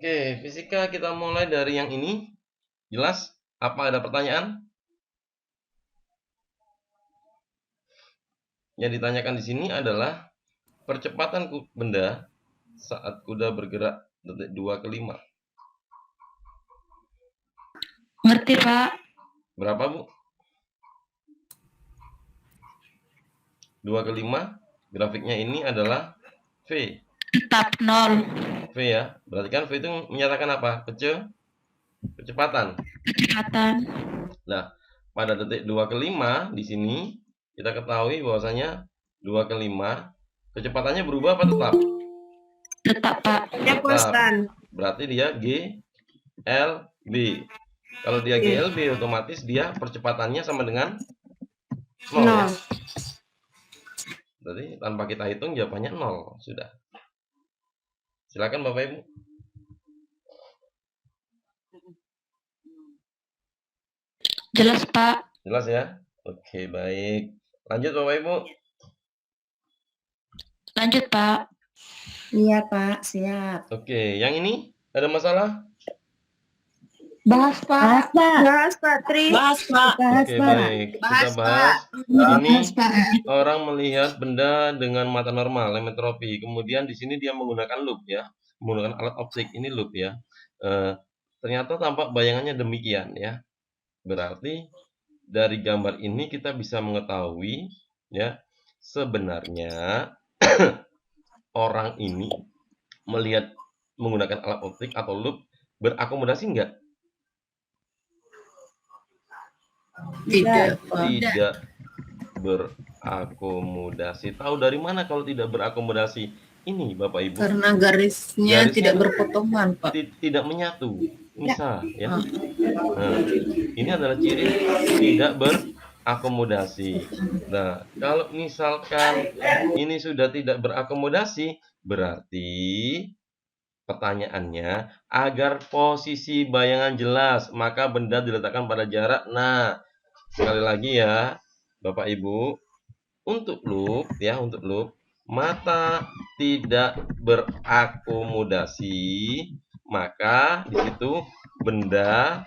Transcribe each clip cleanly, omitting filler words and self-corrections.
Oke, fisika kita mulai dari yang ini. Jelas? Apa ada pertanyaan? Yang ditanyakan di sini adalah percepatan benda saat kuda bergerak detik 2 ke 5. Ngerti, Pak. Berapa, Bu? 2 ke 5. Grafiknya ini adalah V. Tetap 0. V ya. Berarti kan V itu menyatakan apa? Kecepatan. Kecepatan. Nah, pada detik 2 ke 5 di sini kita ketahui bahwasanya 2 ke 5 kecepatannya berubah apa tetap? Tetap, Pak. Tetap. Berarti dia GLB. Kalau dia GLB otomatis dia percepatannya sama dengan 0 ya. Berarti tanpa kita hitung jawabannya 0 sudah. Silakan Bapak Ibu. Jelas, Pak. Jelas ya? Oke, baik. Lanjut Bapak Ibu. Lanjut, Pak. Iya, Pak. Siap. Oke, yang ini ada masalah? Bahas, Pak. Bahas, Pak. Tri. Bahas, Pak. Oke, baik. Kita bahas. Ini orang melihat benda dengan mata normal, metropi. Kemudian di sini dia menggunakan loop ya. Menggunakan alat optik. Ini loop ya. Ternyata tampak bayangannya demikian ya. Berarti dari gambar ini kita bisa mengetahui ya, sebenarnya orang ini melihat menggunakan alat optik atau loop berakomodasi enggak? Tidak berakomodasi. Tahu dari mana kalau tidak berakomodasi? Ini Bapak Ibu. Karena garisnya tidak berpotongan, Pak. Tidak menyatu. Misal ya. Nah, ini adalah ciri tidak berakomodasi. Nah, kalau misalkan ini sudah tidak berakomodasi, berarti pertanyaannya, agar posisi bayangan jelas, maka benda diletakkan pada jarak. Nah, sekali lagi ya, Bapak Ibu, untuk loop ya, untuk loop, mata tidak berakomodasi, maka di situ benda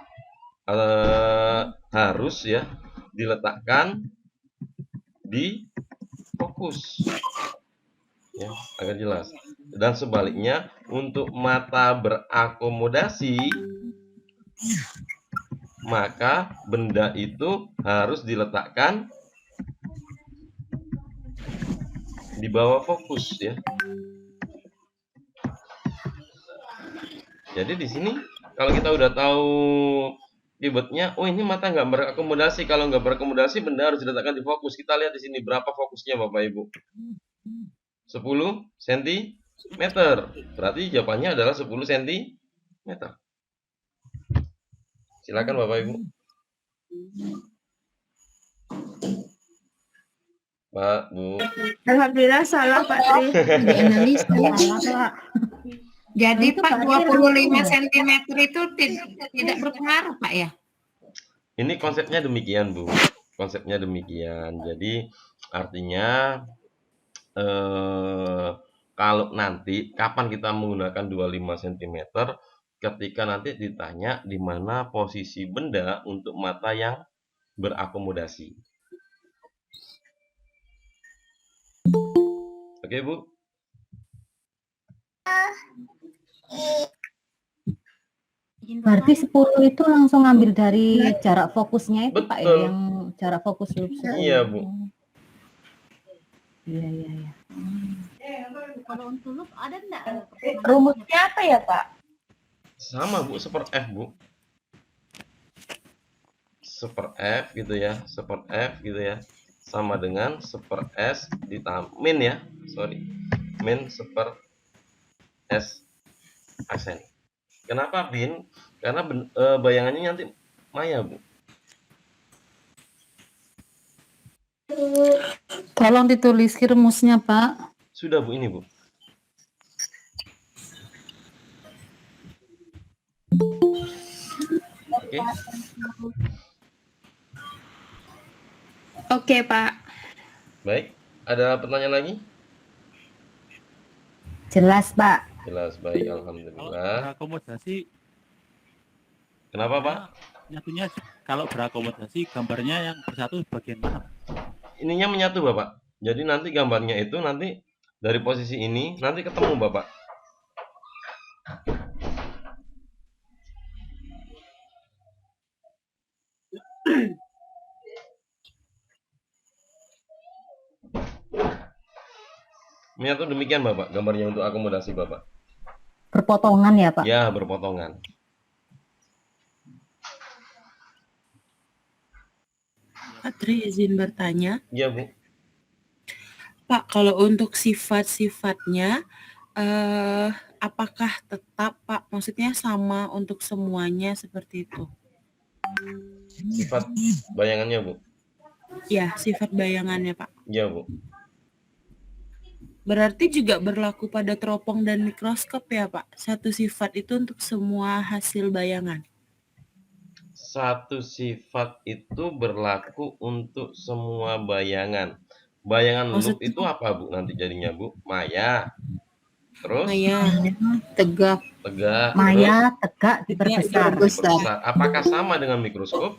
harus ya diletakkan di fokus ya, agar jelas. Dan sebaliknya, untuk mata berakomodasi, maka benda itu harus diletakkan di bawah fokus ya. Jadi di sini kalau kita udah tahu keywordnya, oh ini mata nggak berakomodasi. Kalau nggak berakomodasi, benda harus diletakkan di fokus. Kita lihat di sini berapa fokusnya Bapak Ibu. 10 cm. Berarti jawabannya adalah 10 cm. Silakan Bapak Ibu. Pak, Bu. Alhamdulillah salah, Pak Tri. Dianalisa salah, Pak. Jadi Pak 25 cm itu tidak berpengaruh, Pak ya? Ini konsepnya demikian, Bu. Konsepnya demikian. Jadi artinya kalau nanti kapan kita menggunakan 25 cm, ketika nanti ditanya di mana posisi benda untuk mata yang berakomodasi. Oke, Bu. Berarti 10 itu langsung ambil dari jarak fokusnya itu, Betul. Pak ya, yang jarak fokus loop 10. Iya, Bu. Iya. Kalau untuk loop ada enggak? Rumusnya apa ya, Pak? Sama, Bu, seper F, Bu. Seper F gitu ya, seper F gitu ya. Sama dengan seper S ditambah min ya. Sorry. Min seper S aksen. Kenapa bin? Karena bayangannya nanti maya, Bu. Tolong ditulis rumusnya, Pak. Sudah, Bu, ini, Bu. Oke. Oke, Pak. Baik. Ada pertanyaan lagi? Jelas, Pak. Jelas, baik, Kalau alhamdulillah. berakomodasi, Kenapa, Pak? nyatunya kalau berakomodasi gambarnya yang bersatu bagian mana? Ininya menyatu, Bapak. Jadi nanti gambarnya itu nanti dari posisi ini nanti ketemu, Bapak. Menyatu demikian, Bapak, gambarnya untuk akomodasi, Bapak. Berpotongan ya, Pak? Ya, berpotongan. Pak Tri izin bertanya. Iya, Bu. Pak, kalau untuk sifat-sifatnya, apakah tetap, Pak? Maksudnya sama untuk semuanya seperti itu? Sifat bayangannya, Bu. Ya, sifat bayangannya, Pak. Iya, Bu. Berarti juga berlaku pada teropong dan mikroskop ya, Pak? Satu sifat itu untuk semua hasil bayangan. Satu sifat itu berlaku untuk semua bayangan. Bayangan loop Maksudnya itu apa, Bu? Nanti jadinya, Bu? Maya. Terus Maya, Tegak. tegak, terus Maya tegak diperbesar. diperbesar. Apakah sama dengan mikroskop?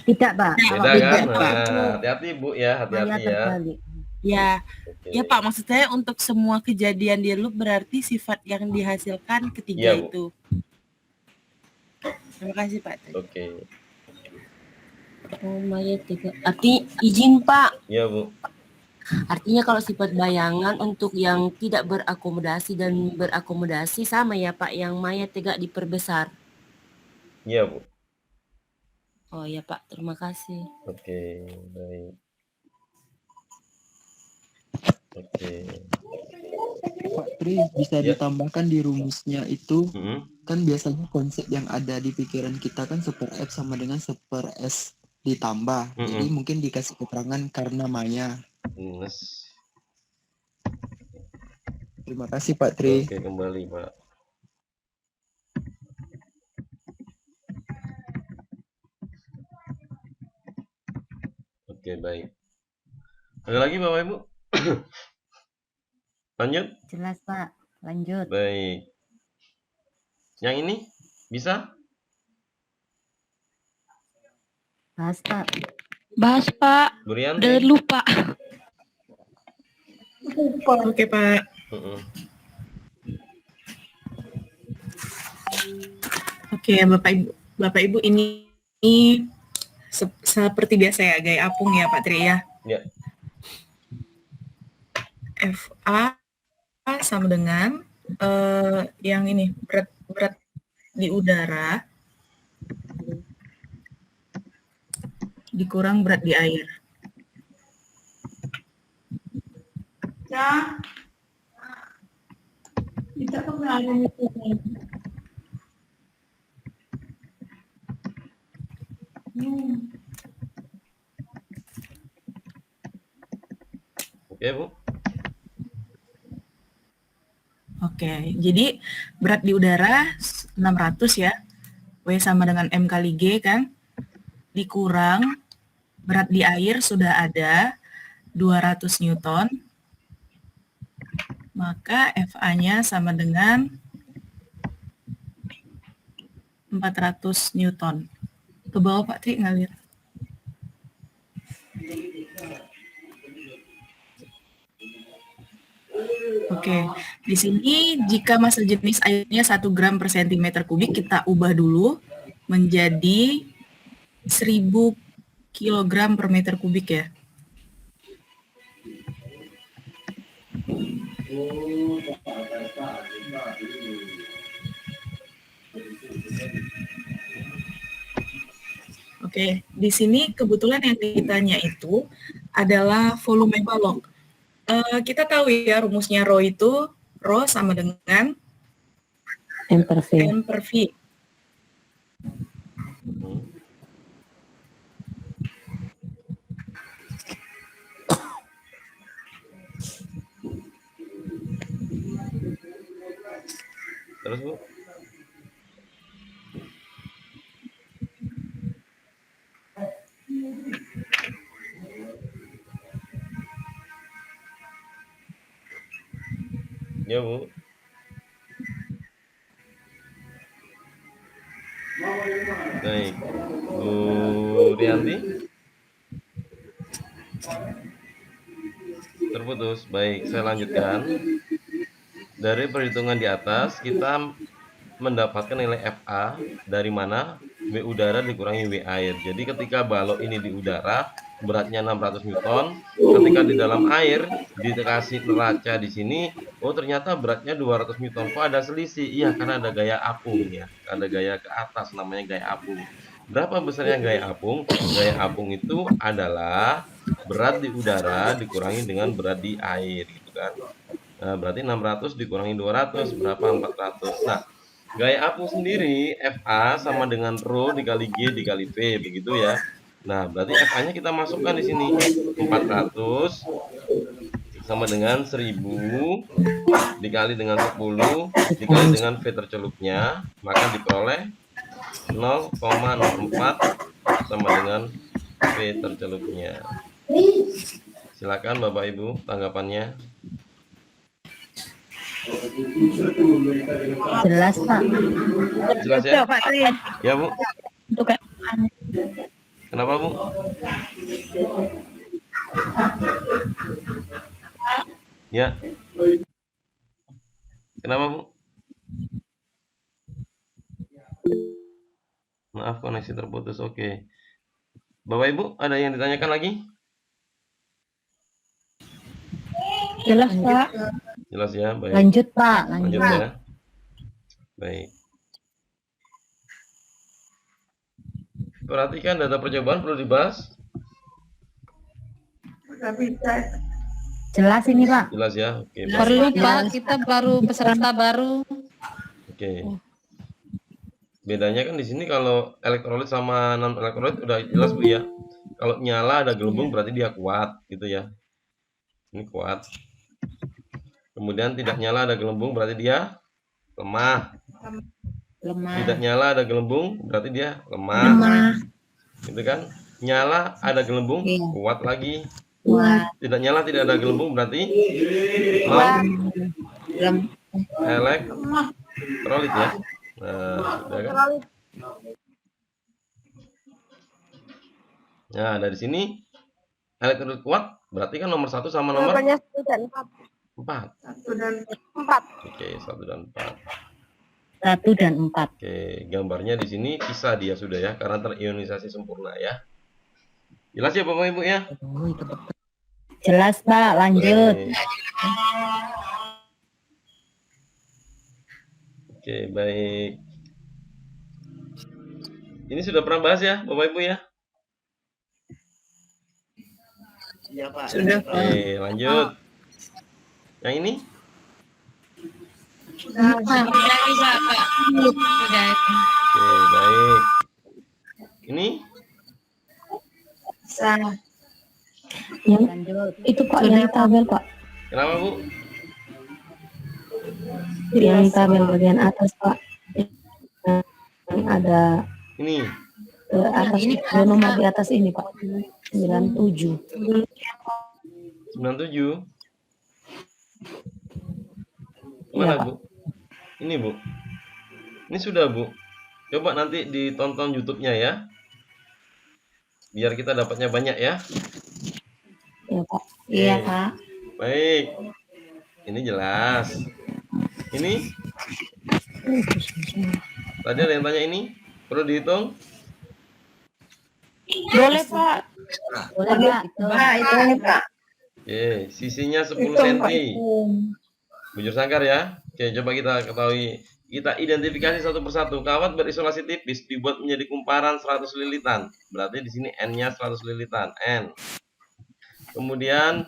Tidak, Pak. Beda beda, kan? Pak. Nah, hati-hati, Bu ya, Maya hati-hati ya. terbalik. ya, Oke. ya Pak. Maksudnya untuk semua kejadian di loop berarti sifat yang dihasilkan ketiga Iya, Bu. itu. Terima kasih, Pak Tri. Oke. Oh, Maya tiga. Arti izin Pak. Iya, Bu. Artinya kalau sifat bayangan untuk yang tidak berakomodasi dan berakomodasi sama ya Pak, yang Maya tegak diperbesar. Iya, Bu. Oh ya Pak, terima kasih. Oke, baik. Oke. Pak Tri, bisa Ya. ditambahkan di rumusnya itu, Mm-mm. kan biasanya konsep yang ada di pikiran kita kan super F sama dengan super S ditambah. Jadi mungkin dikasih keterangan karena Maya. Yes. Terima kasih Pak Tri. Oke, kembali, Pak. Oke, baik. Ada lagi, Bapak Ibu? Lanjut? Jelas, Pak. Lanjut. Baik. Yang ini bisa? Bahas, Pak. Bahas, Pak. Burian? Udah lupa. Oke, Pak. Mm-mm. Oke, Bapak Ibu ini seperti biasa ya, gaya apung ya Pak Tri ya. Ya. FA sama dengan yang ini berat di udara dikurang berat di air. Ya. Tidak kebenaran itu. Oke, Bu. Oke, jadi berat di udara 600 ya. W sama dengan M kali G kan. Dikurang berat di air sudah ada 200 Newton. Maka FA-nya sama dengan 400 Newton. Ke bawah Pak Tri ngalir. Oke, di sini jika massa jenis airnya 1 gram per sentimeter kubik, kita ubah dulu menjadi 1000 kilogram per meter kubik ya. Oke, di sini kebetulan yang ditanya itu adalah volume balok. Kita tahu ya rumusnya rho itu, rho sama dengan M per V. M per V. Terus, Bu? Ya, Bu. Baik. Bu Rianti? Terputus. Baik, saya lanjutkan. Dari perhitungan di atas, kita mendapatkan nilai FA dari mana? W udara dikurangi W air. Jadi ketika balok ini di udara, beratnya 600 Newton. Ketika di dalam air, dikasih neraca di sini, oh ternyata beratnya 200 Newton. Kok ada selisih? Iya, karena ada gaya apung ya. Ada gaya ke atas, namanya gaya apung. Berapa besarnya gaya apung? Gaya apung itu adalah berat di udara dikurangi dengan berat di air, gitu kan. Nah, berarti 600 dikurangi 200, berapa? 400. Nah, gaya apung sendiri FA sama dengan rho dikali G dikali V, begitu ya. Nah, berarti FA-nya kita masukkan di sini. 400 sama dengan 1000 dikali dengan 10 dikali dengan V tercelupnya, maka diperoleh 0,04 sama dengan V tercelupnya. Silakan Bapak Ibu tanggapannya. Jelas, Pak. Jelas ya? Pak Tri. Ya, Bu. Untuk Kenapa, Bu? Ya. Kenapa, Bu? Maaf, koneksi terputus. Oke. Bapak Ibu, ada yang ditanyakan lagi? jelas Pak. Jelas ya, baik. Lanjut, Pak. Lanjut Lanjut. ya. Baik. Perhatikan data percobaan perlu dibahas. Jelas ini, Pak. Jelas ya. Oke, baik. Perlu Pak, kita baru peserta baru. Oke. Bedanya kan di sini kalau elektrolit sama non elektrolit udah jelas Bu ya. Kalau nyala ada gelembung berarti dia kuat gitu ya. Ini kuat. Kemudian tidak nyala ada gelembung berarti dia lemah. Tidak nyala ada gelembung berarti dia lemah. Gitu kan? Nyala ada gelembung kuat lagi. Tidak nyala tidak ada gelembung berarti non elektrolit ya. Nah, sudah kan? Nah, dari sini elektrolit kuat berarti kan nomor 1 sama nomor 4. 1 dan 4. Oke, 1 dan 4. 1 dan 4. Oke, gambarnya di sini bisa dia sudah ya karena terionisasi sempurna ya. Jelas ya Bapak Ibu ya? Jelas, Pak. Lanjut. Oke, baik. Ini sudah pernah bahas ya Bapak Ibu ya? Iya, Pak. Sudah Pak. Oke, lanjut. Yang ini? Sudah bisa Pak. Sudah. Oke, baik. Ini? Lanjut. Itu, Pak, yang tabel, Pak. Kenapa Bu? Yang tabel bagian atas, Pak. Yang ada Ini? atas, ada nomor di atas ini, Pak. 97. 97? Iya, Mana Pak. Bu? Ini Bu. Ini sudah Bu. Coba nanti ditonton YouTube-nya ya. Biar kita dapatnya banyak ya. Iya, Pak. Iya, Pak. Baik. Ini jelas. Ini? Tadi ada yang tanya ini? Perlu dihitung? Boleh Pak. Boleh, Pak. Itu Pak. Oke, sisinya 10 Hitung, cm. Pak, hitung. Bujur sangkar ya. Oke, coba kita ketahui. Kita identifikasi satu persatu. Kawat berisolasi tipis dibuat menjadi kumparan 100 lilitan. Berarti di sini N-nya 100 lilitan. N. Kemudian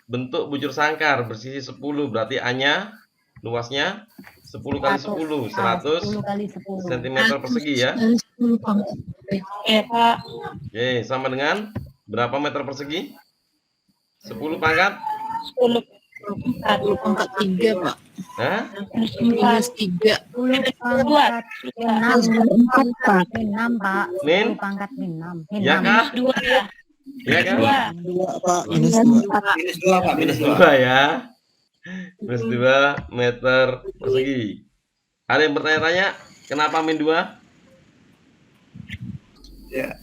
bentuk bujur sangkar bersisi 10 berarti A-nya luasnya 10 kali 10, 100 10 kali 10. cm persegi ya. Oke Pak. Oke, sama dengan berapa meter persegi? 10 pangkat? 10 pangkat 3 Pak. Hah? Minus 3. 10 pangkat 6, Pak. 6, Pak. Min? 10 pangkat 6. Ya kah? 2 ya. Ya kan? 2, Pak. Minus 2. Minus 2, Pak. Minus 2 ya. Minus 2 meter persegi. Ada yang bertanya-tanya, kenapa min 2? Ya.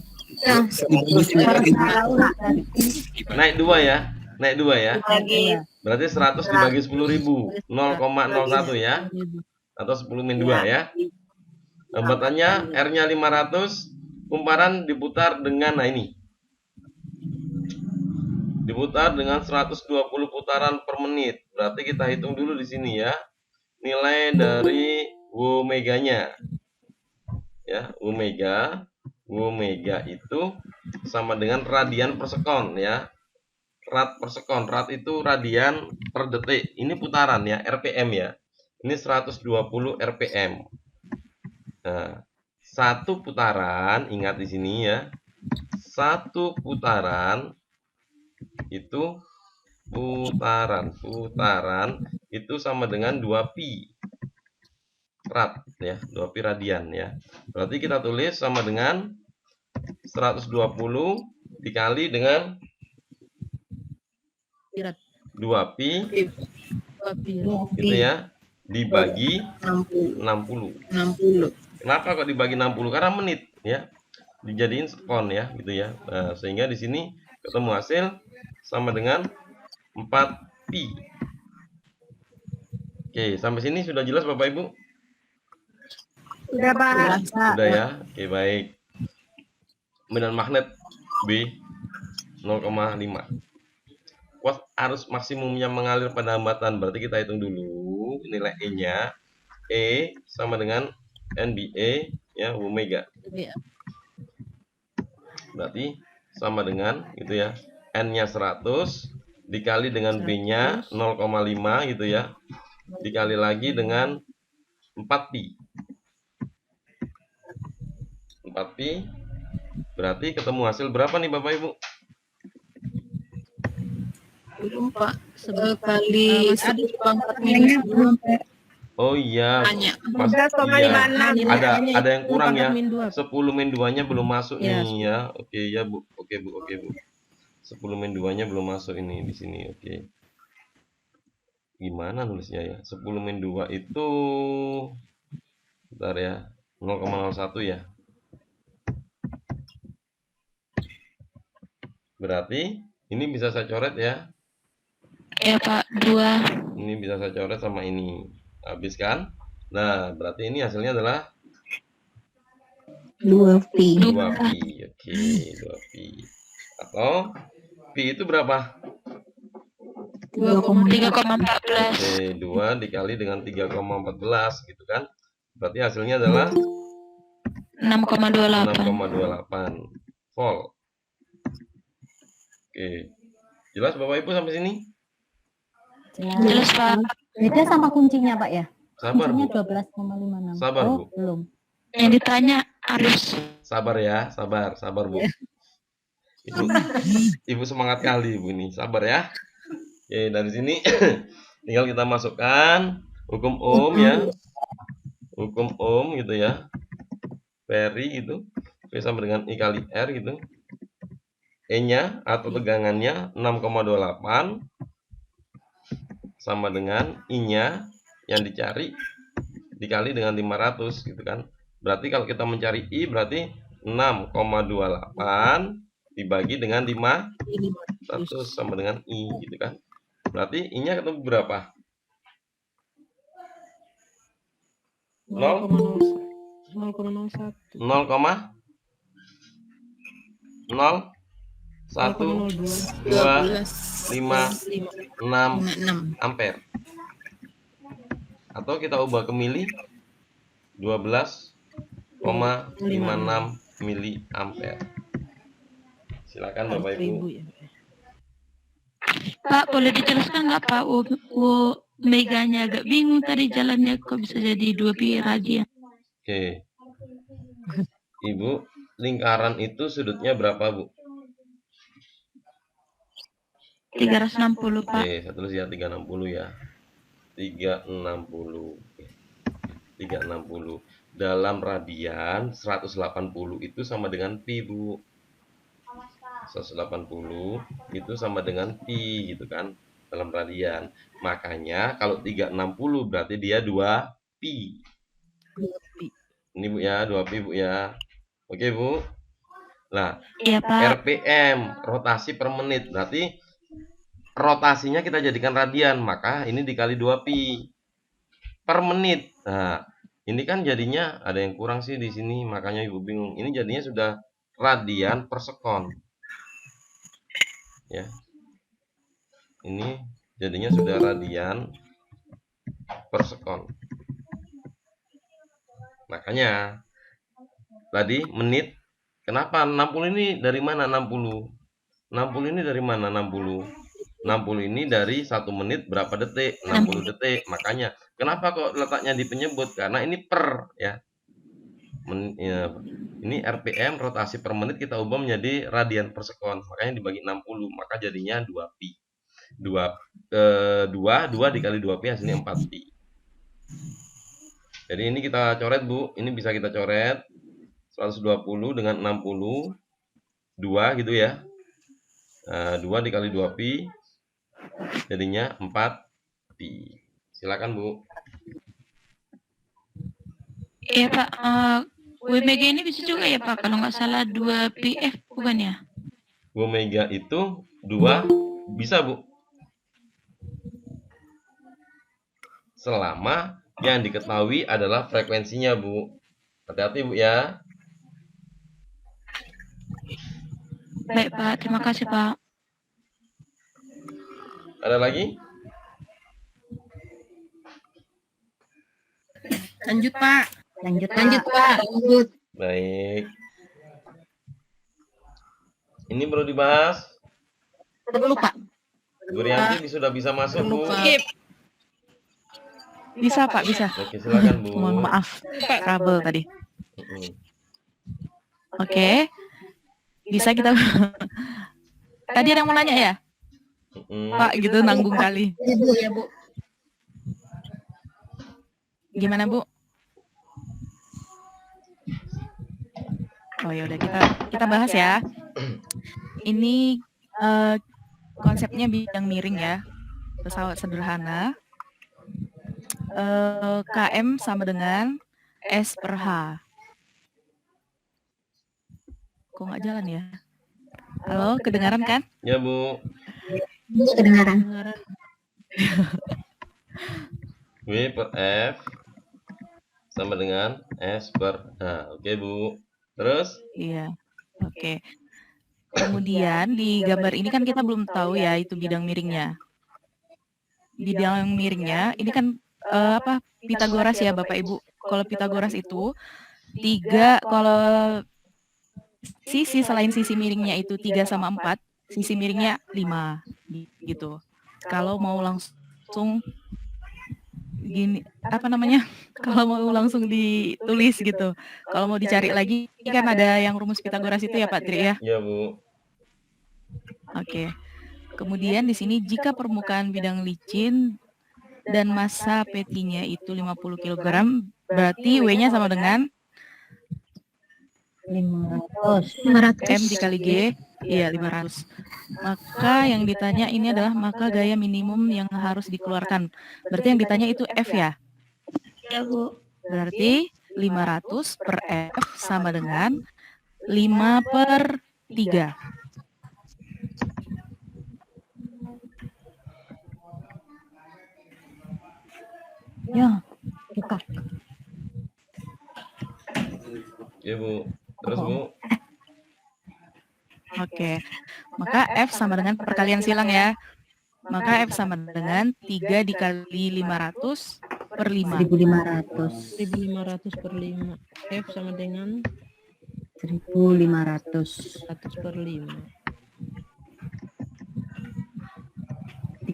Naik 2 ya. Naik 2 ya. Lagi. Berarti 100 dibagi 10.000, 0,01 ya. Atau 10 min 2 ya. Hambatannya R-nya 500, kumparan diputar dengan, nah ini. Diputar dengan 120 putaran per menit. Berarti kita hitung dulu di sini ya. Nilai dari omeganya. Ya, omega itu sama dengan radian per sekon ya. Rad per sekon. Rad itu radian per detik. Ini putaran ya, RPM ya. Ini 120 RPM. Nah, satu putaran, ingat di sini ya. Satu putaran itu putaran itu sama dengan 2pi rad ya, 2pi radian ya. Berarti kita tulis sama dengan 120 dikali dengan 2pi gitu ya, dibagi 60. Kenapa kok dibagi 60? Karena menit ya. Dijadiin sekon ya gitu ya. Nah, sehingga di sini ketemu hasil sama dengan 4pi. Oke, sampai sini sudah jelas Bapak Ibu? Sudah, Pak. Sudah ya. Oke, baik. Medan magnet B 0,5. Kuas arus maksimumnya mengalir pada hambatan. Berarti kita hitung dulu nilai E-nya. E sama dengan NBA ya, omega. Berarti sama dengan gitu ya. N-nya 100 dikali dengan B-nya 0,5 gitu ya. Dikali lagi dengan 4pi. 4pi berarti ketemu hasil berapa nih Bapak Ibu? Belum, Pak. Sekali 10 pangkat minus 2. Oh iya, Hanya. Mas, iya. Ada yang kurang ya. 10 min 2-nya belum masuk nih ya. Oke ya Bu. Oke Bu. 10 min 2-nya belum masuk ini di sini. Oke. Gimana nulisnya ya? 10 min 2 itu bentar ya. 0,01 ya. Berarti ini bisa saya coret ya. Ya Pak, 2. Ini bisa saya coret sama ini. Habis kan? Nah, berarti ini hasilnya adalah 2pi. 2pi. Oke, 2pi. Atau pi itu berapa? 3,14. Oke, 2 dikali dengan 3,14 gitu kan. Berarti hasilnya adalah 6,28. 6,28 volt. Oke. Jelas Bapak Ibu sampai sini? Jelas Pak. Beda sama kuncinya Pak ya? Sabar Kuncinya Bu. 12,56. Sabar Bu. Belum. Yang ditanya harus. Sabar ya, sabar Bu. Ibu semangat kali Ibu ini, sabar ya. Oke, dari sini tinggal kita masukkan hukum Ohm ya. Hukum Ohm gitu ya. Ferri itu V sama dengan I kali R gitu. E-nya atau tegangannya 6,28 sama dengan I-nya yang dicari dikali dengan 500 gitu kan. Berarti kalau kita mencari I berarti 6,28 dibagi dengan 500 sama dengan I gitu kan. Berarti I-nya ketemu berapa? 0,01 ampere. Atau kita ubah ke mili 12,56 mili ampere. Silakan Bapak Ibu. Pak, boleh dijelaskan nggak Pak? Meganya agak bingung tadi jalannya kok bisa jadi 2pi radian. Oke. Ibu, lingkaran itu sudutnya berapa, Bu? 360 Pak. Oke, saya tulis ya 360 ya. 360. 360. Dalam radian 180 itu sama dengan pi, Bu. 180 itu sama dengan pi gitu kan, dalam radian. Makanya kalau 360 berarti dia 2pi. Ini Bu ya, 2pi Bu ya. Oke Bu. Nah, Iya, Pak. RPM, rotasi per menit. Berarti rotasinya kita jadikan radian, maka ini dikali 2pi per menit. Nah, ini kan jadinya ada yang kurang sih di sini, makanya Ibu bingung. Ini jadinya sudah radian per sekon. Ya. Ini jadinya sudah radian per sekon. Makanya tadi menit, kenapa 60 ini dari mana 60? 60 ini dari mana 60? 60 ini dari 1 menit berapa detik? 60 detik. Makanya kenapa kok letaknya di penyebut? Karena ini per ya. Ya. Ini RPM rotasi per menit kita ubah menjadi radian per sekon. Makanya dibagi 60, maka jadinya 2pi. 2 dikali 2pi hasilnya 4pi. Jadi ini kita coret, Bu. Ini bisa kita coret 120 dengan 60 2 gitu ya. 2 dikali 2pi jadinya 4pi. Silakan, Bu. Iya, Pak. WMega ini bisa juga ya, Pak, kalau nggak salah 2PF bukan ya? Omega itu 2 bisa, Bu. Selama yang diketahui adalah frekuensinya, Bu. Hati-hati, Bu ya. Baik, Pak. Terima kasih, Pak. Ada lagi? Lanjut, Pak. Lanjut, Pak. Lanjut. Baik. Ini perlu dibahas? Perlu, Pak. Bu Rianti sudah bisa masuk, Bu. Bisa, Pak, bisa. Oke, silakan, Bu. Mohon maaf, kabel tadi. Mm-mm. Oke. Bisa kita tadi ada yang mau nanya ya? Mm-mm. Pak gitu nanggung kali. Ya, Bu, ya, Bu. Gimana, Bu? Oh ya udah kita bahas ya. Ini konsepnya bidang miring ya. Pesawat sederhana. KM sama dengan S per H. Kok nggak jalan ya? Halo, kedengaran kan? Ya, Bu. Kedengaran. W per F sama dengan S per H. Oke, Bu. Terus? Iya. Oke. Kemudian di gambar ini kan kita belum tahu ya itu bidang miringnya. Bidang miringnya ini kan Pitagoras ya Bapak Ibu. Kalau Pitagoras itu 3, kalau sisi selain sisi miringnya itu 3 sama 4, sisi miringnya 5 gitu. Kalau mau langsung gini kalau mau langsung ditulis gitu. Kalau mau dicari lagi kan ada yang rumus Pitagoras itu ya Pak Tri ya. Ya, Bu. Oke. Kemudian di sini jika permukaan bidang licin dan massa PT-nya itu 50 kg, berarti W-nya sama dengan 500 M dikali G, iya 500. Maka yang ditanya ini adalah maka gaya minimum yang harus dikeluarkan. Berarti yang ditanya itu F ya? Ya, Bu. Berarti 500 per F sama dengan 5 per 3. Ya, buka. Ya, Bu. Terus, Bu. Oke. Maka F sama dengan perkalian silang ya. Maka F sama dengan 3 dikali 500 per 5. 1.500. 1.500 per 5. F sama dengan 1.500. 100 per 5.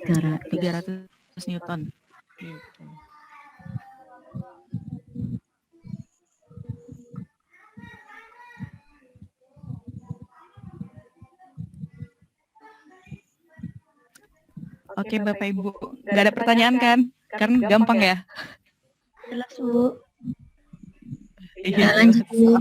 300 Newton. Oke Bapak Ibu, nggak ada pertanyaan kan? Kan gampang ya? Jelas, Bu. Iya. Lanjut, Bu.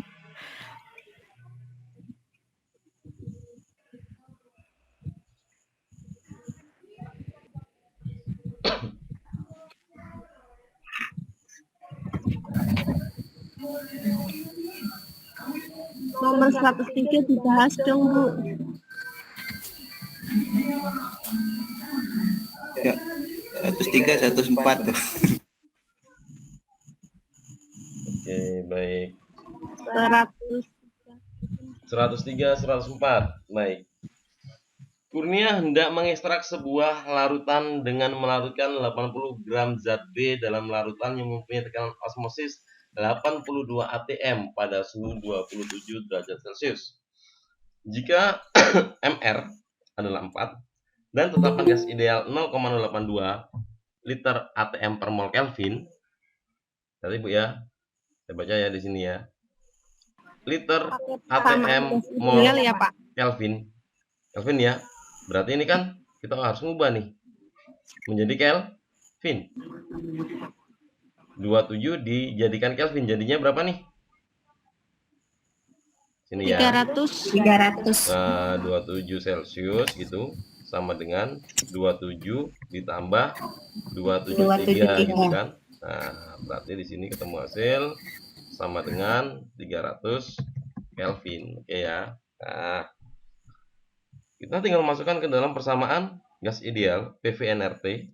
Nomor 103 dibahas dong, Bu. Ya, 103, 104 tuh. Oke, baik. 100. 103, 104. Baik. Kurnia hendak mengekstrak sebuah larutan dengan melarutkan 80 gram zat B dalam larutan yang mempunyai tekanan osmosis 82 atm pada suhu 27 derajat Celcius. Jika MR adalah 4 dan tetapan gas ideal 0,082 liter atm per mol Kelvin. Tadi Bu ya, saya baca ya di sini ya. Liter atm mol ya, Pak. Kelvin ya. Berarti ini kan kita harus ngubah nih menjadi Kelvin. 27 dijadikan Kelvin, jadinya berapa nih? Sini ya. 300. Nah, 27 Celcius gitu sama dengan 27 ditambah 273 gitu kan. Nah, berarti di sini ketemu hasil sama dengan 300 Kelvin. Oke ya. Nah, kita tinggal masukkan ke dalam persamaan gas ideal PV nRT.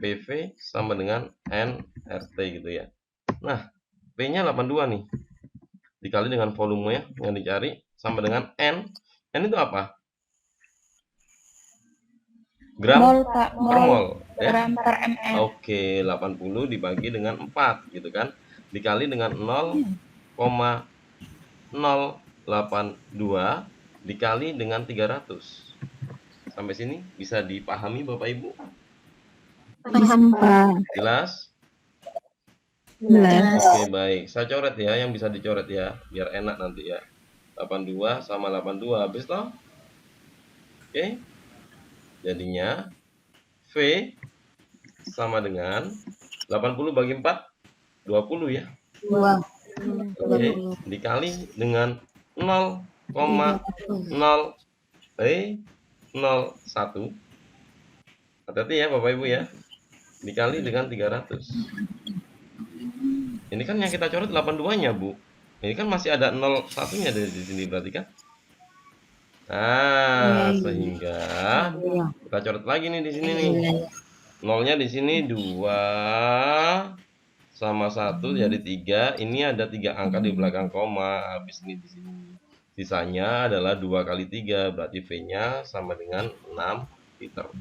PV sama dengan nRT gitu ya. Nah, P-nya 82 nih. Dikali dengan volumenya yang dicari sama dengan N. N itu apa? Gram Pak. per mol. Ya? Gram per ml. Oke, 80 dibagi dengan 4 gitu kan. Dikali dengan 0,082 dikali dengan 300. Sampai sini bisa dipahami Bapak Ibu? Paham, Pak. Jelas? Jelas. Oke, baik. Saya coret ya, yang bisa dicoret ya, biar enak nanti ya. 82 sama 82 habis toh? Oke. Jadinya V sama dengan 80 bagi 4 20 ya. 2. Oke, dikali dengan 0,001. Hati-hati ya Bapak Ibu ya. Dikali dengan 300. Ini kan yang kita coret 82-nya, Bu. Ini kan masih ada 01-nya di sini berarti kan? Nah, sehingga kita coret lagi nih di sini nih. Nolnya di sini 2 sama 1 jadi 3. Ini ada 3 angka di belakang koma. Habis ini di sini. Sisanya adalah 2 kali 3, berarti V-nya sama dengan 6 liter.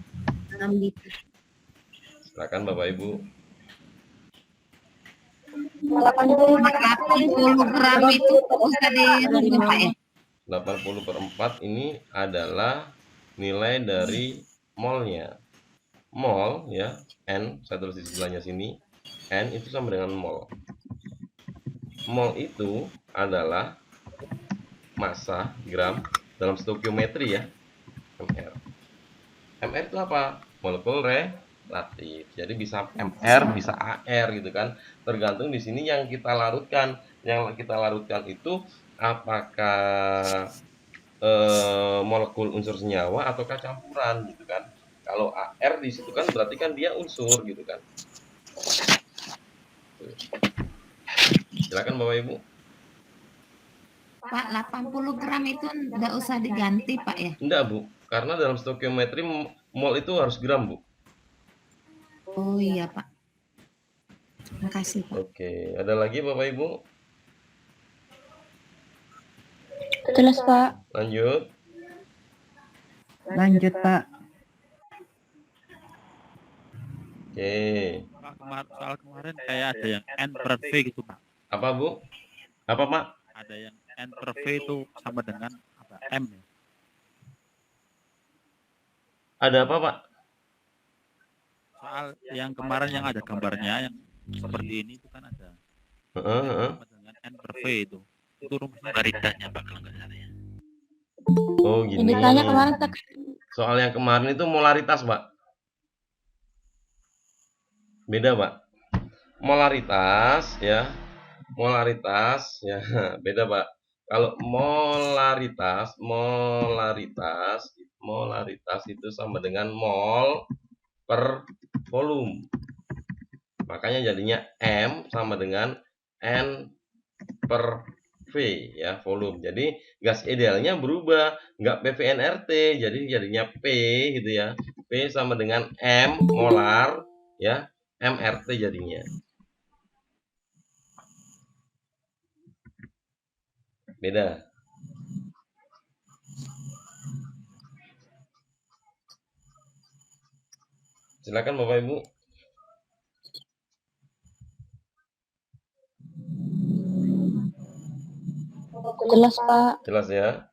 6 liter. Silakan Bapak Ibu. 80 gram itu usah dirubah, Pak ya? 80 per 4 ini adalah nilai dari molnya. Mol ya, N, saya tulis di sebelahnya sini. N itu sama dengan mol. Mol itu adalah massa gram dalam stoikiometri ya, MR. MR itu apa? Molekul relatif. Jadi bisa MR, bisa AR gitu kan. Tergantung di sini yang kita larutkan. Yang kita larutkan itu apakah molekul unsur senyawa ataukah campuran gitu kan. Kalau AR di situ kan berarti kan dia unsur gitu kan. Silakan Bapak Ibu. Pak, 80 gram itu enggak usah diganti, Pak ya? Enggak, Bu. Karena dalam stoikiometri mol itu harus gram, Bu. Oh iya, Pak. Terima kasih, Pak. Oke, ada lagi Bapak Ibu? Jelas, Pak. Lanjut. Lanjut, Pak. Oke. Pak, soal kemarin kayak ada yang N per V gitu Pak. Apa Bu? Apa Pak? Ada yang N per V itu sama dengan apa? M ya? Ada apa Pak? Soal yang kemarin yang ada gambarnya yang seperti ini itu kan ada sama dengan N per V itu. Itu rumusnya garisnya Pak kalau nggak salah ya. Oh gini. Ditanya kemarin Soal yang kemarin itu molaritas Pak. Beda Pak. Molaritas ya. Molaritas ya beda Pak. Kalau molaritas itu sama dengan mol per volume. Makanya jadinya M sama dengan N per V ya, volume. Jadi gas idealnya berubah, nggak PVNRT, jadi jadinya P gitu ya. P sama dengan M molar ya, MRT jadinya. Beda. Silakan Bapak Ibu. Jelas, Pak. Jelas ya?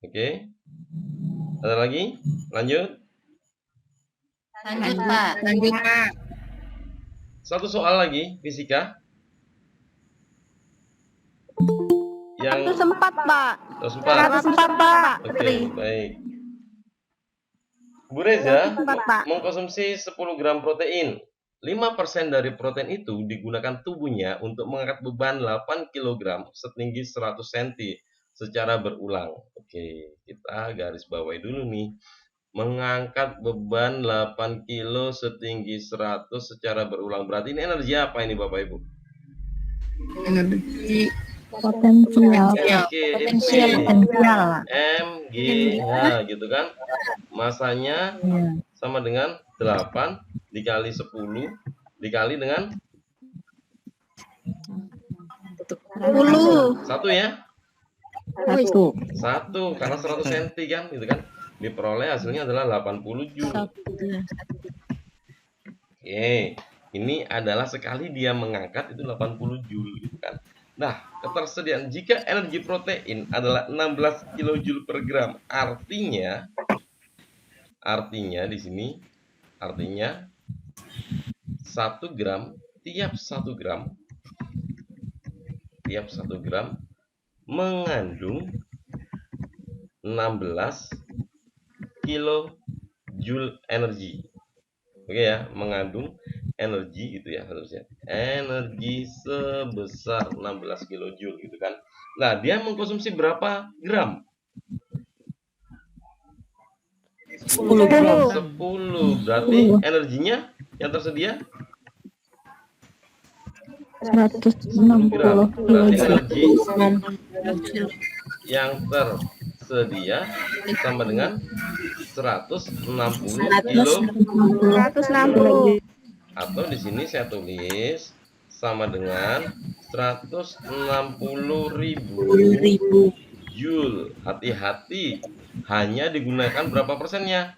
Oke. Ada lagi? Lanjut. Lanjut, Pak. Lanjut, Pak. Satu soal lagi, fisika. Yang 104, Pak. 104. 104, Pak. Oke, baik. Bu Reza 104, Pak. mengkonsumsi 10 gram protein. 5% dari protein itu digunakan tubuhnya untuk mengangkat beban 8 kg setinggi 100 cm secara berulang. Oke, kita garis bawahi dulu nih. Mengangkat beban 8 kilo setinggi 100 secara berulang. Berarti ini energi apa ini Bapak Ibu? Energi Potensial. Potensial. MGH gitu kan. Masanya sama dengan 8 dikali 10 dikali dengan 10. 1 ya? 1 karena 100 cm kan gitu kan. Diperoleh hasilnya adalah 80 joule. Oke, ini adalah sekali dia mengangkat itu 80 joule gitu kan. Nah, ketersediaan jika energi protein adalah 16 kJ per gram, artinya di sini artinya 1 gram tiap 1 gram mengandung 16 kilojoule energi. Oke ya, mengandung energi gitu ya harusnya. Energi sebesar 16 kilojoule gitu kan. Nah, dia mengkonsumsi berapa gram? 10 gram. 10. Berarti energinya yang tersedia 160 gram. Berarti energi Hasil. yang tersedia sama dengan 160 kilo 160. atau di sini saya tulis sama dengan 160.000 joule. Hati-hati, hanya digunakan berapa persennya?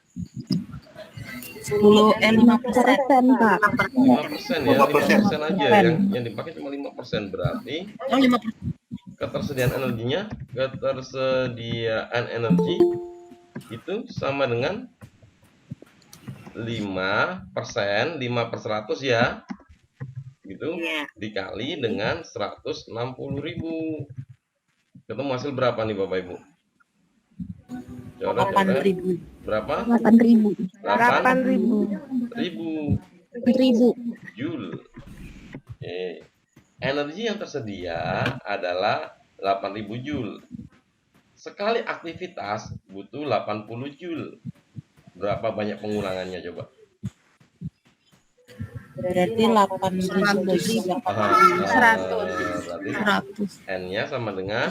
5%, Pak. 5% ya, 5% aja yang dipakai cuma 5%. Berarti ketersediaan energi itu sama dengan 5%, 5/100 ya, gitu, dikali dengan 160.000. Ketemu hasil berapa nih Bapak Ibu? Coba 8.000. berapa? 8.000. 8.000 joule. Oke. Energi yang tersedia adalah 8.000 joule. Sekali aktivitas butuh 80 joule. Berapa banyak pengulangannya coba? Berarti 8.000 bagi 100. Berarti 100. N-nya sama dengan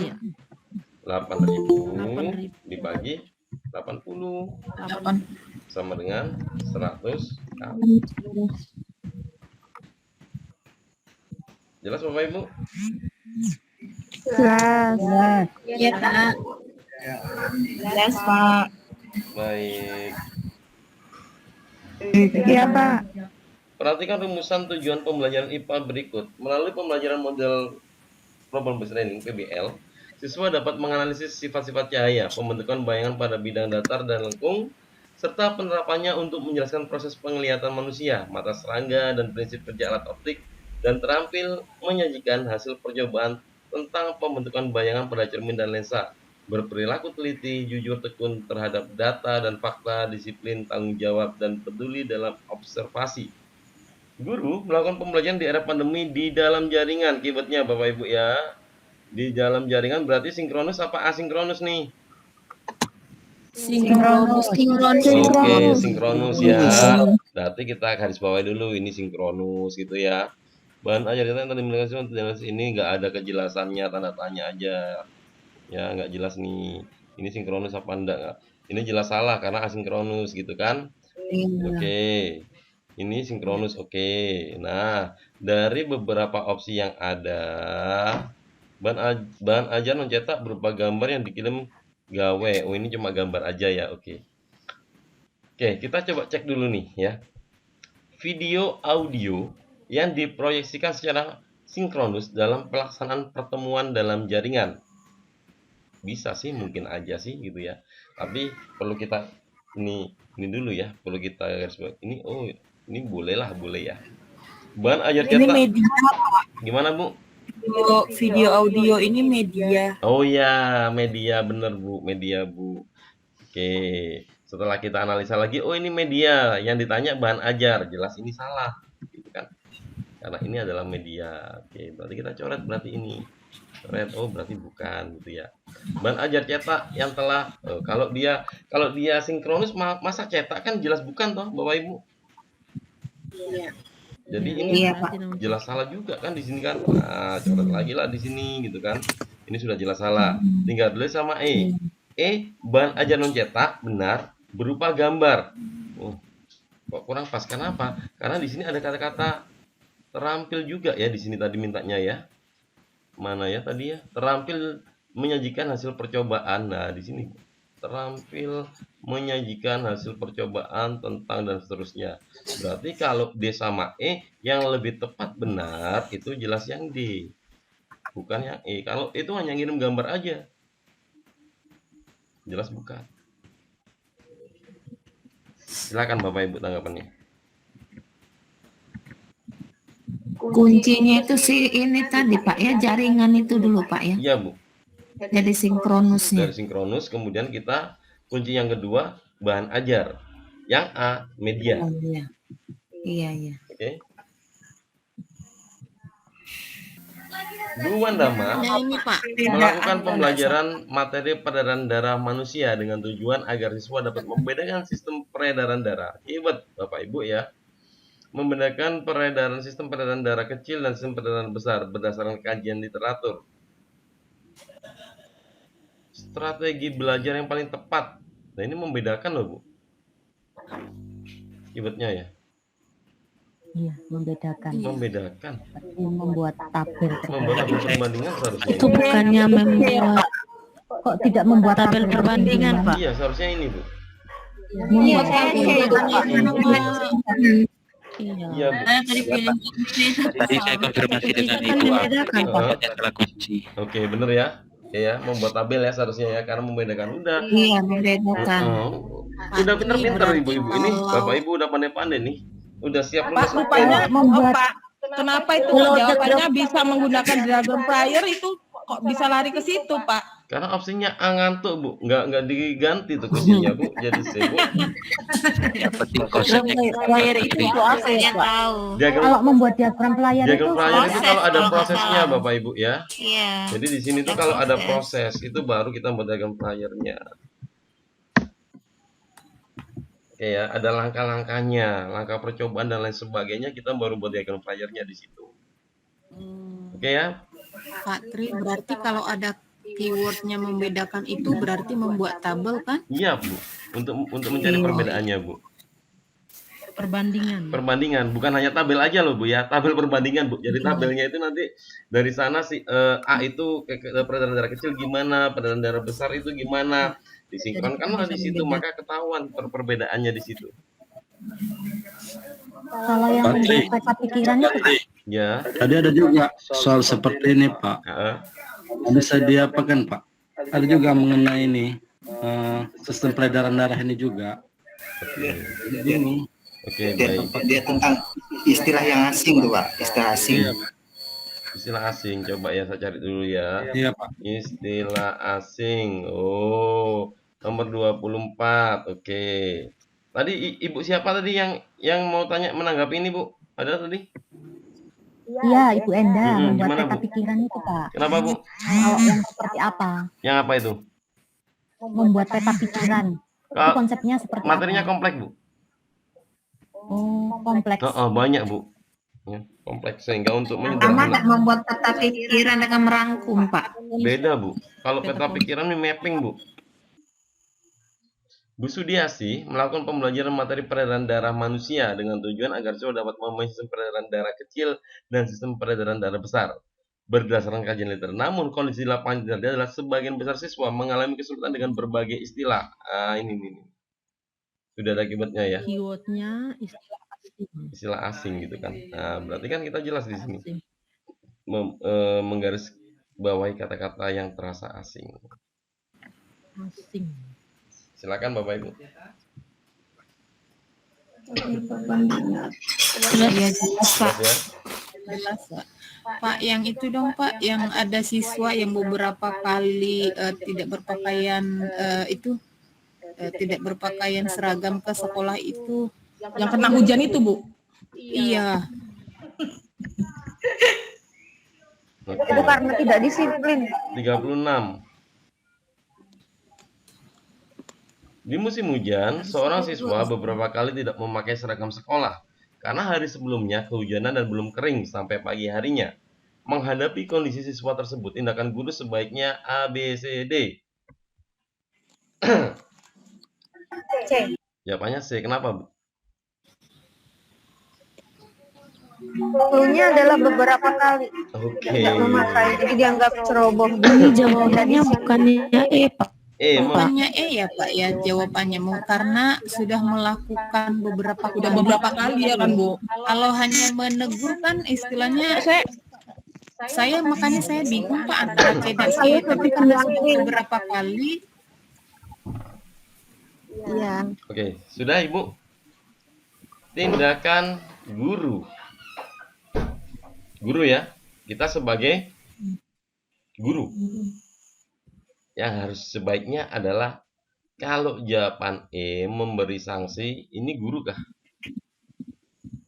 8.000 dibagi 80 sama dengan 100 kali. Jelas Bapak Ibu? Jelas. Iya, Kak. Jelas, Pak. Baik. Iya, Pak. Perhatikan rumusan tujuan pembelajaran IPA berikut. Melalui pembelajaran model problem based learning (PBL), siswa dapat menganalisis sifat-sifat cahaya, pembentukan bayangan pada bidang datar dan lengkung, serta penerapannya untuk menjelaskan proses penglihatan manusia, mata serangga, dan prinsip kerja alat optik, dan terampil menyajikan hasil percobaan tentang pembentukan bayangan pada cermin dan lensa. Berperilaku teliti, jujur tekun terhadap data dan fakta, disiplin, tanggung jawab, dan peduli dalam observasi. Guru melakukan pembelajaran di era pandemi di dalam jaringan. Keywordnya Bapak Ibu ya. Di dalam jaringan berarti sinkronus apa asinkronus nih? Sinkronus. Oke, sinkronus ya. Berarti kita garis bawahi dulu ini sinkronus gitu ya. Bahan ajar cetak yang tadi menggunakan jelas ini nggak ada kejelasannya, tanda tanya aja. Ya, nggak jelas nih. Ini sinkronus apa enggak? Nggak. Ini jelas salah karena asinkronus gitu kan? Oke. Ini sinkronus, oke. Nah, dari beberapa opsi yang ada, bahan ajar mencetak berupa gambar yang dikirim gawe. Oh, ini cuma gambar aja ya, oke. Oke, kita coba cek dulu nih ya. Video audio yang diproyeksikan secara sinkronus dalam pelaksanaan pertemuan dalam jaringan. Bisa sih, mungkin aja sih gitu ya. Tapi perlu kita ini dulu ya, perlu kita garis bawah. Ini boleh ya. Bahan ajar Ini cetak. media, Pak. Gimana, Bu? Video audio ini media. Oh ya, media bener Bu, media Bu. Oke, setelah kita analisa lagi, oh ini media, yang ditanya bahan ajar, jelas ini salah, gitu kan? Karena ini adalah media. Oke, berarti kita coret berarti ini. Coret, oh berarti bukan gitu ya. Bahan ajar cetak yang telah kalau dia sinkronus masa cetak kan jelas bukan toh, Bapak Ibu? Iya. Jadi ini Iya, Pak. jelas salah juga kan di sini kan. Nah, coret lagi lah di sini gitu kan. Ini sudah jelas salah. Tinggal tulis sama E. Bahan ajar non cetak benar berupa gambar. Oh, kok kurang pas? Kenapa? Karena di sini ada kata-kata terampil juga ya di sini tadi mintanya ya. Mana ya tadi ya? Terampil menyajikan hasil percobaan. Nah, di sini terampil menyajikan hasil percobaan tentang dan seterusnya. Berarti kalau D sama E yang lebih tepat benar itu jelas yang D, bukan yang E. Kalau itu hanya ngirim gambar aja, jelas bukan. Silakan Bapak Ibu tanggapannya. Kuncinya itu sih ini tadi Pak ya, jaringan itu dulu Pak ya. Iya Bu. Jadi sinkronusnya. Dari sinkronus, kemudian kita kunci yang kedua bahan ajar, yang A media. Oh, iya. Oke. Guru Wandama Ini Pak. melakukan pembelajaran materi peredaran darah manusia dengan tujuan agar siswa dapat membedakan sistem peredaran darah. Hebat Bapak Ibu ya. Membedakan sistem peredaran darah kecil dan sistem peredaran besar berdasarkan kajian literatur. Strategi belajar yang paling tepat. Nah, ini membedakan loh, Bu. Hebatnya ya. Iya, membedakan. Membedakan. Membuat tabel. Membuat tabel perbandingan seharusnya. Itu bukannya membuat Kok tidak membuat tabel perbandingan Pak? Iya, seharusnya ini, Bu. Iya, Iya, Bu. Tadi saya konfirmasi dengan Ibu yang telah kunci. Oke, bener ya. Ya, membuat tabel ya seharusnya ya, karena membedakan udah. Iya, membedakan. Udah pinter-pinter Ibu-ibu ini. Bapak Ibu udah pandai-pandai nih. Udah siap Pak, rupanya Pak, kenapa itu jawabannya bisa menggunakan Dragonflyer itu kok bisa lari ke situ, Pak? Karena opsinya A ngantuk, Bu. Nggak diganti tuh kuncinya, Bu. Jadi C, Bu. Yang penting konsepnya Player itu apa ya tahu. Kalau membuat diagram player Diagram itu player itu kalau ada prosesnya, tahu. Bapak Ibu ya. Iya. Jadi di sini tuh kalau ada proses itu baru kita buat diagram playernya. Oke ya, ada langkah-langkahnya, langkah percobaan dan lain sebagainya, kita baru buat diagram playernya di situ. Oke ya. Pak Tri, berarti kalau ada keywordnya membedakan itu berarti membuat tabel kan? Iya, Bu. Untuk mencari perbedaannya, Bu. Perbandingan, bukan hanya tabel aja loh, Bu ya. Tabel perbandingan, Bu. Jadi tabelnya itu nanti dari sana si A itu peredaran darah kecil gimana, peredaran darah besar itu gimana. Disinkronkanlah di situ, maka ketahuan perbedaannya di situ. kalau yang membuat peta pikirannya Ya. Tadi ada juga soal seperti ini Pak. Bisa diapakan Pak? Ada juga mengenai ini sistem peredaran darah ini juga. Oke, baik. Dia tentang istilah yang asing tuh Pak, istilah asing. Istilah asing, coba ya saya cari dulu ya. Iya Pak. Istilah asing. Oh, nomor 24. Oke. Tadi Ibu siapa tadi yang mau tanya menanggapi ini, Bu? Ada tadi? Iya, Ibu Enda membuat gimana, peta Bu? pikiran itu Pak. Kenapa, Bu? Kalau yang seperti apa? Yang apa itu? Membuat peta pikiran. Itu konsepnya seperti Materinya apa? kompleks, Bu. Oh, kompleks. Banyak, Bu. Ya, kompleks sehingga untuk Sama menyederhanakan membuat peta pikiran dengan merangkum, Pak. beda, Bu. Kalau peta pikiran ini mapping, Bu. Bu Sudiasi melakukan pembelajaran materi peredaran darah manusia dengan tujuan agar siswa dapat memahami sistem peredaran darah kecil dan sistem peredaran darah besar. Berdasarkan kajian liter, namun kondisi lapangan terjadi adalah sebagian besar siswa mengalami kesulitan dengan berbagai istilah. Ini. Sudah ada akibatnya ya. Keywordnya istilah asing. Istilah asing gitu kan. Nah, berarti kan kita jelas di sini. Menggaris bawahi kata-kata yang terasa asing. Asing. Silakan Bapak Ibu. Jelas, Pak. Ya. Jelas, Pak. Pak, yang itu dong, Pak, yang ada siswa yang beberapa kali tidak berpakaian tidak berpakaian seragam ke sekolah itu. Yang kena hujan itu, Bu? Iya. Itu karena tidak disiplin. 36. Di musim hujan, seorang siswa beberapa kali tidak memakai seragam sekolah karena hari sebelumnya kehujanan dan belum kering sampai pagi harinya. Menghadapi kondisi siswa tersebut, tindakan guru sebaiknya A, B, C, D. C. Jawabannya C. Kenapa, Bu? Cluenya adalah beberapa kali. Oke. Tidak memakai, jadi dianggap ceroboh. Ini jawabannya bukannya E, Pak. Jawabannya E ya, Pak, ya jawabannya karena sudah melakukan beberapa kali ya kan, Bu. Kalau hanya menegur kan istilahnya saya makanya saya bingung, Pak, antara C dan E, tapi karena sudah beberapa kali. Iya. Oke, sudah Ibu. Tindakan guru. Guru ya, kita sebagai guru. Yang harus sebaiknya adalah kalau jawaban E memberi sanksi, ini guru kah?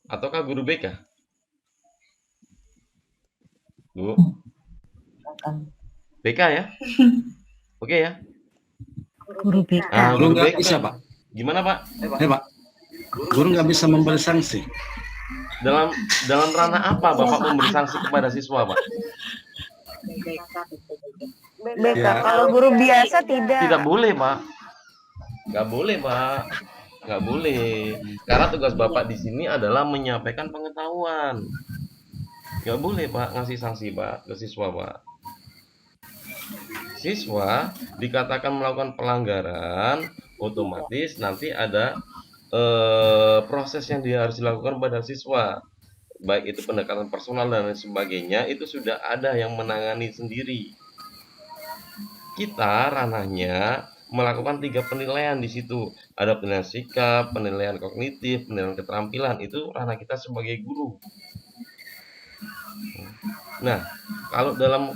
Ataukah guru BK? Bu? BK ya? Oke ya? Guru BK. Guru nggak bisa, Pak. Gimana, Pak? Pak. Guru nggak bisa memberi sanksi. Dalam ranah apa Bapak memberi sanksi kepada siswa, Pak? BK. Kalau guru biasa tidak. Tidak boleh, Pak. Nggak boleh, Pak. Nggak boleh. Karena tugas Bapak di sini adalah menyampaikan pengetahuan. Nggak boleh, Pak, ngasih sanksi, Pak, ke siswa, Pak. Siswa dikatakan melakukan pelanggaran, otomatis nanti ada proses yang dia harus dilakukan pada siswa. Baik itu pendekatan personal dan lain sebagainya, itu sudah ada yang menangani sendiri. Kita ranahnya melakukan 3 penilaian di situ. Ada penilaian sikap, penilaian kognitif, penilaian keterampilan. Itu ranah kita sebagai guru. Nah, kalau dalam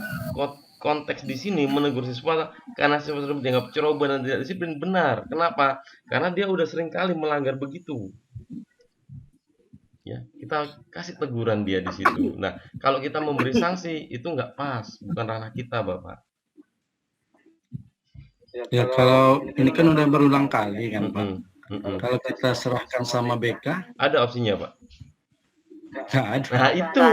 konteks di sini menegur siswa karena siswa tersebut dianggap ceroboh dan tidak disiplin, benar. Kenapa? Karena dia udah sering kali melanggar begitu. Ya, kita kasih teguran dia di situ. Nah, kalau kita memberi sanksi itu nggak pas, bukan ranah kita, Bapak. Ya kalau ini kan udah berulang kali kan, Pak. Kalau kita serahkan sama BK, ada opsinya, Pak. Nggak ada. Nah, itu.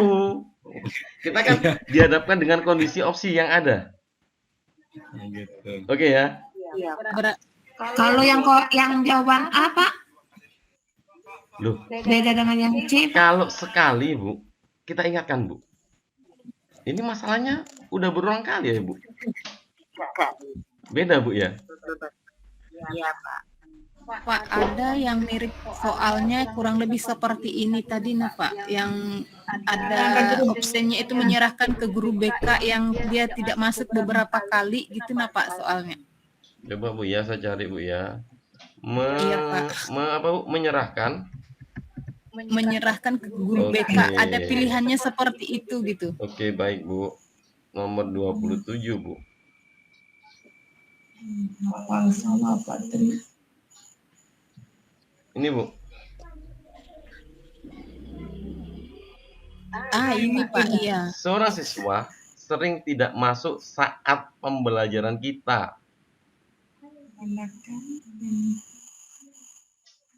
Kita kan dihadapkan dengan kondisi opsi yang ada. Gitu. Oke ya. Kalau yang jawaban A, Pak? Loh, Beda dengan yang C, Pak. kalau sekali, Bu, kita ingatkan, Bu. Ini masalahnya udah berulang kali ya, Bu. Beda, Bu ya. Iya, Pak. Pak, ada yang mirip soalnya kurang lebih seperti ini tadi, nah Pak, yang ada opsinya itu menyerahkan ke guru BK yang dia tidak masuk beberapa kali gitu, nah Pak, soalnya. Coba Bu ya, saya cari Bu ya. Iya, Pak. Bu? Menyerahkan ke guru BK, ada pilihannya seperti itu gitu. Oke, baik Bu. Nomor 27 Bu. Hafal sama Patri. Ini Bu. Ini Pak, iya. Seorang siswa sering tidak masuk saat pembelajaran kita.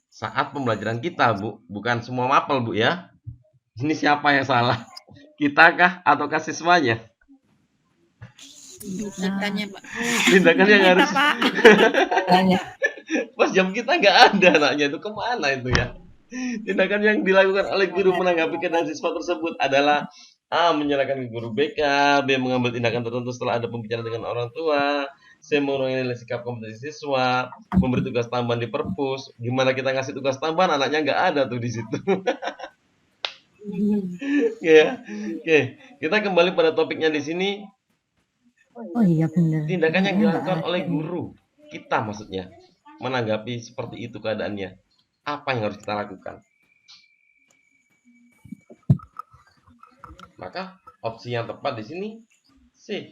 Saat pembelajaran kita, Bu. Bukan semua mapel, Bu ya. Ini siapa yang salah? Kita kah ataukah siswanya? Kitanya, Pak. Tindakan yang harus Pak. pas jam kita nggak ada anaknya itu kemana itu ya? Tindakan yang dilakukan oleh guru menanggapi keadaan siswa tersebut adalah A. Menyerahkan ke guru BK, B. Mengambil tindakan tertentu setelah ada pembicaraan dengan orang tua, C. Mengurangi nilai sikap kompetisi siswa, memberi tugas tambahan di perpus. Gimana kita ngasih tugas tambahan, anaknya nggak ada tuh di situ. Ya, oke. Kita kembali pada topiknya di sini. Oh iya benar. Tindakan yang dilakukan oleh guru kita maksudnya menanggapi seperti itu keadaannya. Apa yang harus kita lakukan? Maka opsi yang tepat di sini C.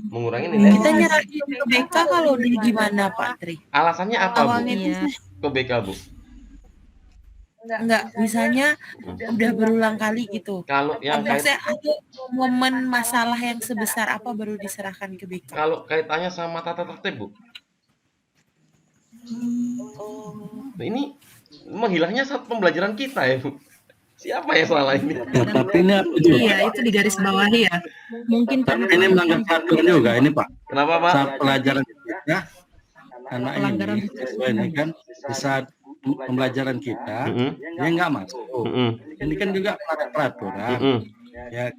Mengurangi nilai. Kita nyerahin ke BK kalau udah gimana Pak Tri? Alasannya apa, Bu? Awalnya itu Ke BK, Bu? enggak, misalnya udah berulang kali gitu. Kalau yang Maksudnya ada momen masalah yang sebesar apa baru diserahkan ke BK? kalau kaitannya sama tata tertib, Bu. Nah, ini menghilangnya saat pembelajaran kita ya, Bu. Siapa yang salah ini? Tapi ini apa juga? Iya, itu di garis bawahi ya. Mungkin Tapi ini melanggar peraturan juga ini Pak. Kenapa Pak? Saat pelajaran kita, anak ini siswa ini kan di saat pembelajaran kita, dia nggak masuk. Ini kan juga melanggar peraturan. Ya,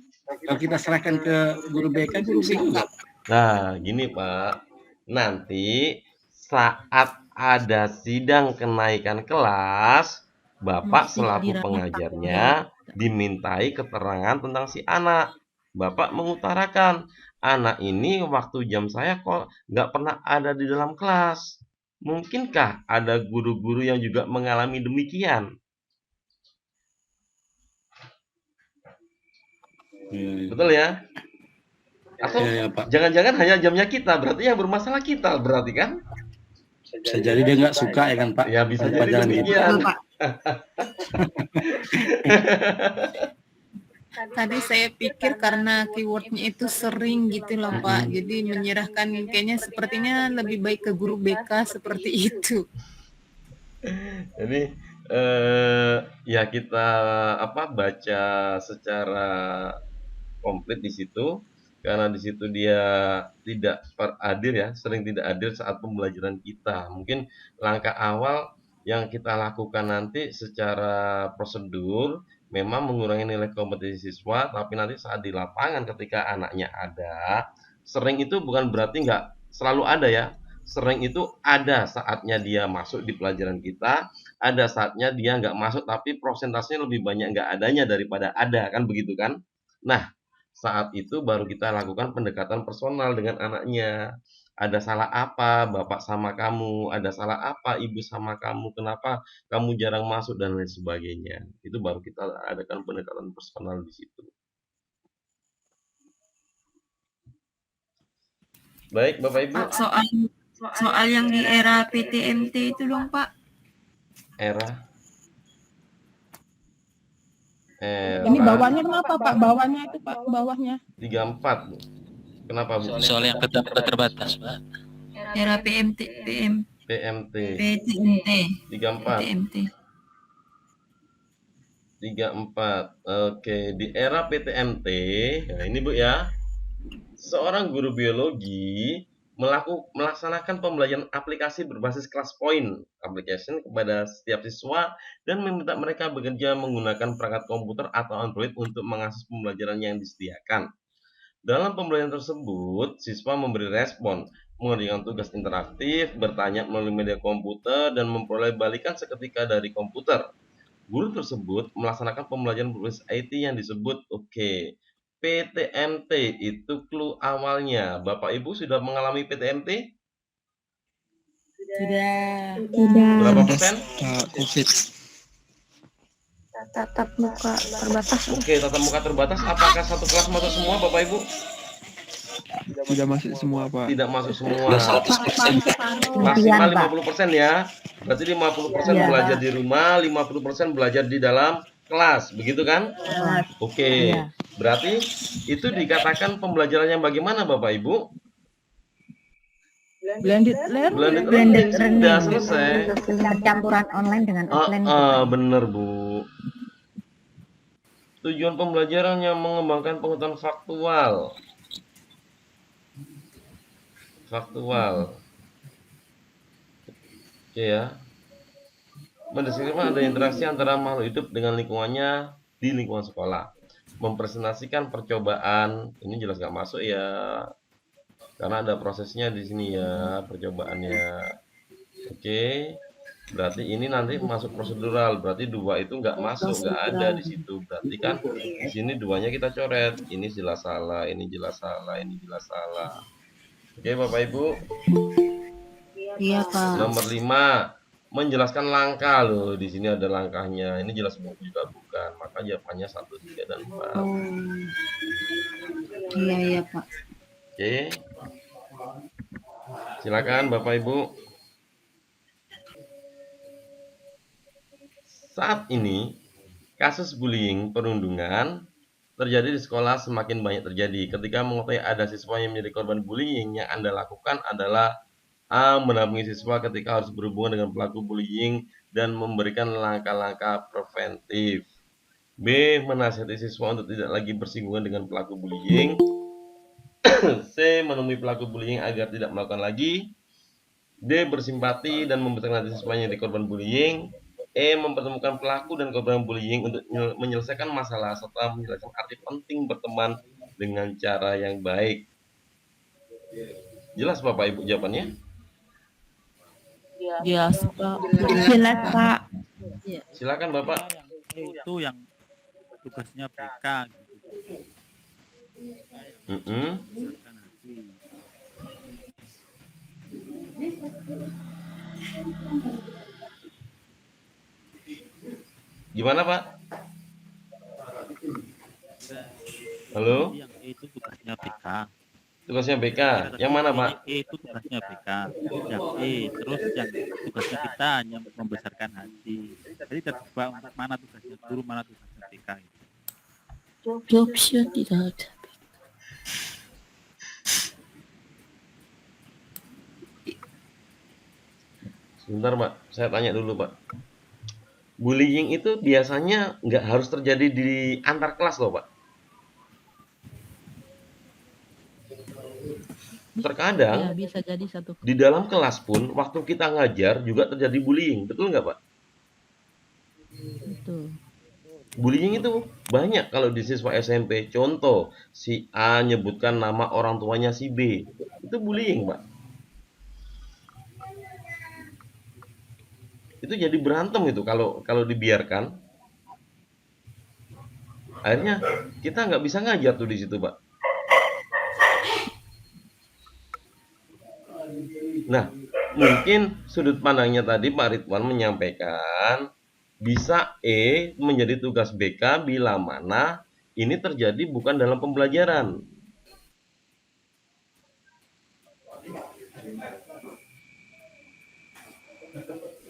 kalau kita serahkan ke guru BK, guru BK enggak. Nah, gini Pak. Nanti saat ada sidang kenaikan kelas, Bapak selaku pengajarnya dimintai keterangan tentang si anak. Bapak mengutarakan, anak ini waktu jam saya kok nggak pernah ada di dalam kelas. Mungkinkah ada guru-guru yang juga mengalami demikian? Betul ya? Atau jangan-jangan hanya jamnya kita, berarti yang bermasalah kita, berarti kan? Bisa jadi dia nggak suka ya kan Pak? Ya bisa jadi Pelajaran demikian. Tadi saya pikir karena keywordnya itu sering gitu loh Pak, jadi menyerahkan kayaknya sepertinya lebih baik ke guru BK seperti itu. Jadi ya kita baca secara komplit di situ, karena di situ dia tidak hadir ya, sering tidak hadir saat pembelajaran kita. Mungkin langkah awal yang kita lakukan nanti secara prosedur memang mengurangi nilai kompetisi siswa, tapi nanti saat di lapangan ketika anaknya ada, sering itu bukan berarti nggak selalu ada ya. Sering itu ada saatnya dia masuk di pelajaran kita, ada saatnya dia nggak masuk tapi prosentasenya lebih banyak nggak adanya daripada ada, kan begitu kan? Nah, saat itu baru kita lakukan pendekatan personal dengan anaknya. Ada salah apa bapak sama kamu, ada salah apa ibu sama kamu, kenapa kamu jarang masuk dan lain sebagainya. Itu baru kita adakan pendekatan personal di situ. Baik Bapak Ibu. Pak, soal yang di era PTMT itu dong Pak. Ini bawahnya kenapa Pak? Bawahnya itu Pak, bawahnya. 34 Bu. Kenapa Bu? Soal yang ketat terbatas Pak. Era PTMT. 34. Oke, di era PTMT, nah ini Bu ya. Seorang guru biologi melaksanakan pembelajaran aplikasi berbasis class point application kepada setiap siswa dan meminta mereka bekerja menggunakan perangkat komputer atau Android untuk mengakses pembelajaran yang disediakan. Dalam pembelajaran tersebut, siswa memberi respon, mengerjakan tugas interaktif, bertanya melalui media komputer, dan memperoleh balikan seketika dari komputer. Guru tersebut melaksanakan pembelajaran berbasis IT yang disebut PTMT. Itu clue awalnya. Bapak Ibu sudah mengalami PTMT? Sudah. Berapa persen? COVID. Tatap muka terbatas. Oke, tatap muka terbatas. Apakah satu kelas masuk semua, Bapak Ibu? Tidak masuk semua, Pak. Tidak masuk semua. Maksimal 50% ya. Berarti 50% belajar di rumah, 50% belajar di dalam kelas. Begitu kan? Oke. Berarti itu dikatakan pembelajaran yang bagaimana, Bapak Ibu? Blended learning. Blended Blended learning sudah learning. selesai. Percampuran online dengan offline gitu, Pak. Bener Bu. Tujuan pembelajaran yang mengembangkan pengetahuan faktual. Oke ya. Mendeskripsikan ada interaksi antara makhluk hidup dengan lingkungannya di lingkungan sekolah. Mempresentasikan percobaan, ini jelas nggak masuk ya, karena ada prosesnya di sini ya, percobaannya. Oke, berarti ini nanti masuk prosedural, berarti 2 itu nggak masuk, nggak ada di situ. Berarti kan di sini 2-nya kita coret, ini jelas salah, ini jelas salah, ini jelas salah. Oke, Bapak Ibu. Iya, Pak. Nomor 5, menjelaskan langkah loh. Di sini ada langkahnya. Ini jelas buku juga bukan. Maka jawabannya 1, 3, dan 4. Iya, Pak. Oke. Silakan Bapak Ibu. Saat ini, kasus bullying perundungan terjadi di sekolah semakin banyak terjadi. Ketika mengetahui ada siswa yang menjadi korban bullying, yang Anda lakukan adalah A. Mendampingi siswa ketika harus berhubungan dengan pelaku bullying dan memberikan langkah-langkah preventif. B. Menasihati siswa untuk tidak lagi bersinggungan dengan pelaku bullying. C. Menemui pelaku bullying agar tidak melakukan lagi. D. Bersimpati dan membesarkan hati siswa yang jadi korban bullying. E. Mempertemukan pelaku dan korban bullying untuk menyelesaikan masalah serta menjelaskan arti penting berteman dengan cara yang baik. Jelas Bapak Ibu jawabannya? Jelas, Pak. Jelas, Pak. Silakan Bapak. Itu yang tugasnya BK gitu. Gimana Pak? Halo? Yang itu tugasnya BK. Tugasnya BK. Yang mana Pak? Itu tugasnya BK. Yang terus yang tugasnya kita hanya membesarkan hati. Jadi terjebak untuk mana tugasnya guru, mana tugasnya BK. Jobsnya tidak ada. Sebentar Pak, saya tanya dulu Pak. Bullying itu biasanya nggak harus terjadi di antar kelas loh Pak. Terkadang Ya, bisa jadi satu. di dalam kelas pun waktu kita ngajar juga terjadi bullying, betul nggak Pak? Betul. Bullying itu banyak kalau di siswa SMP. Contoh, si A nyebutkan nama orang tuanya si B. Itu bullying, Pak. Itu jadi berantem itu kalau dibiarkan. Akhirnya kita nggak bisa ngajar tuh di situ, Pak. Nah, mungkin sudut pandangnya tadi Pak Ridwan menyampaikan bisa E menjadi tugas BK bila mana ini terjadi bukan dalam pembelajaran.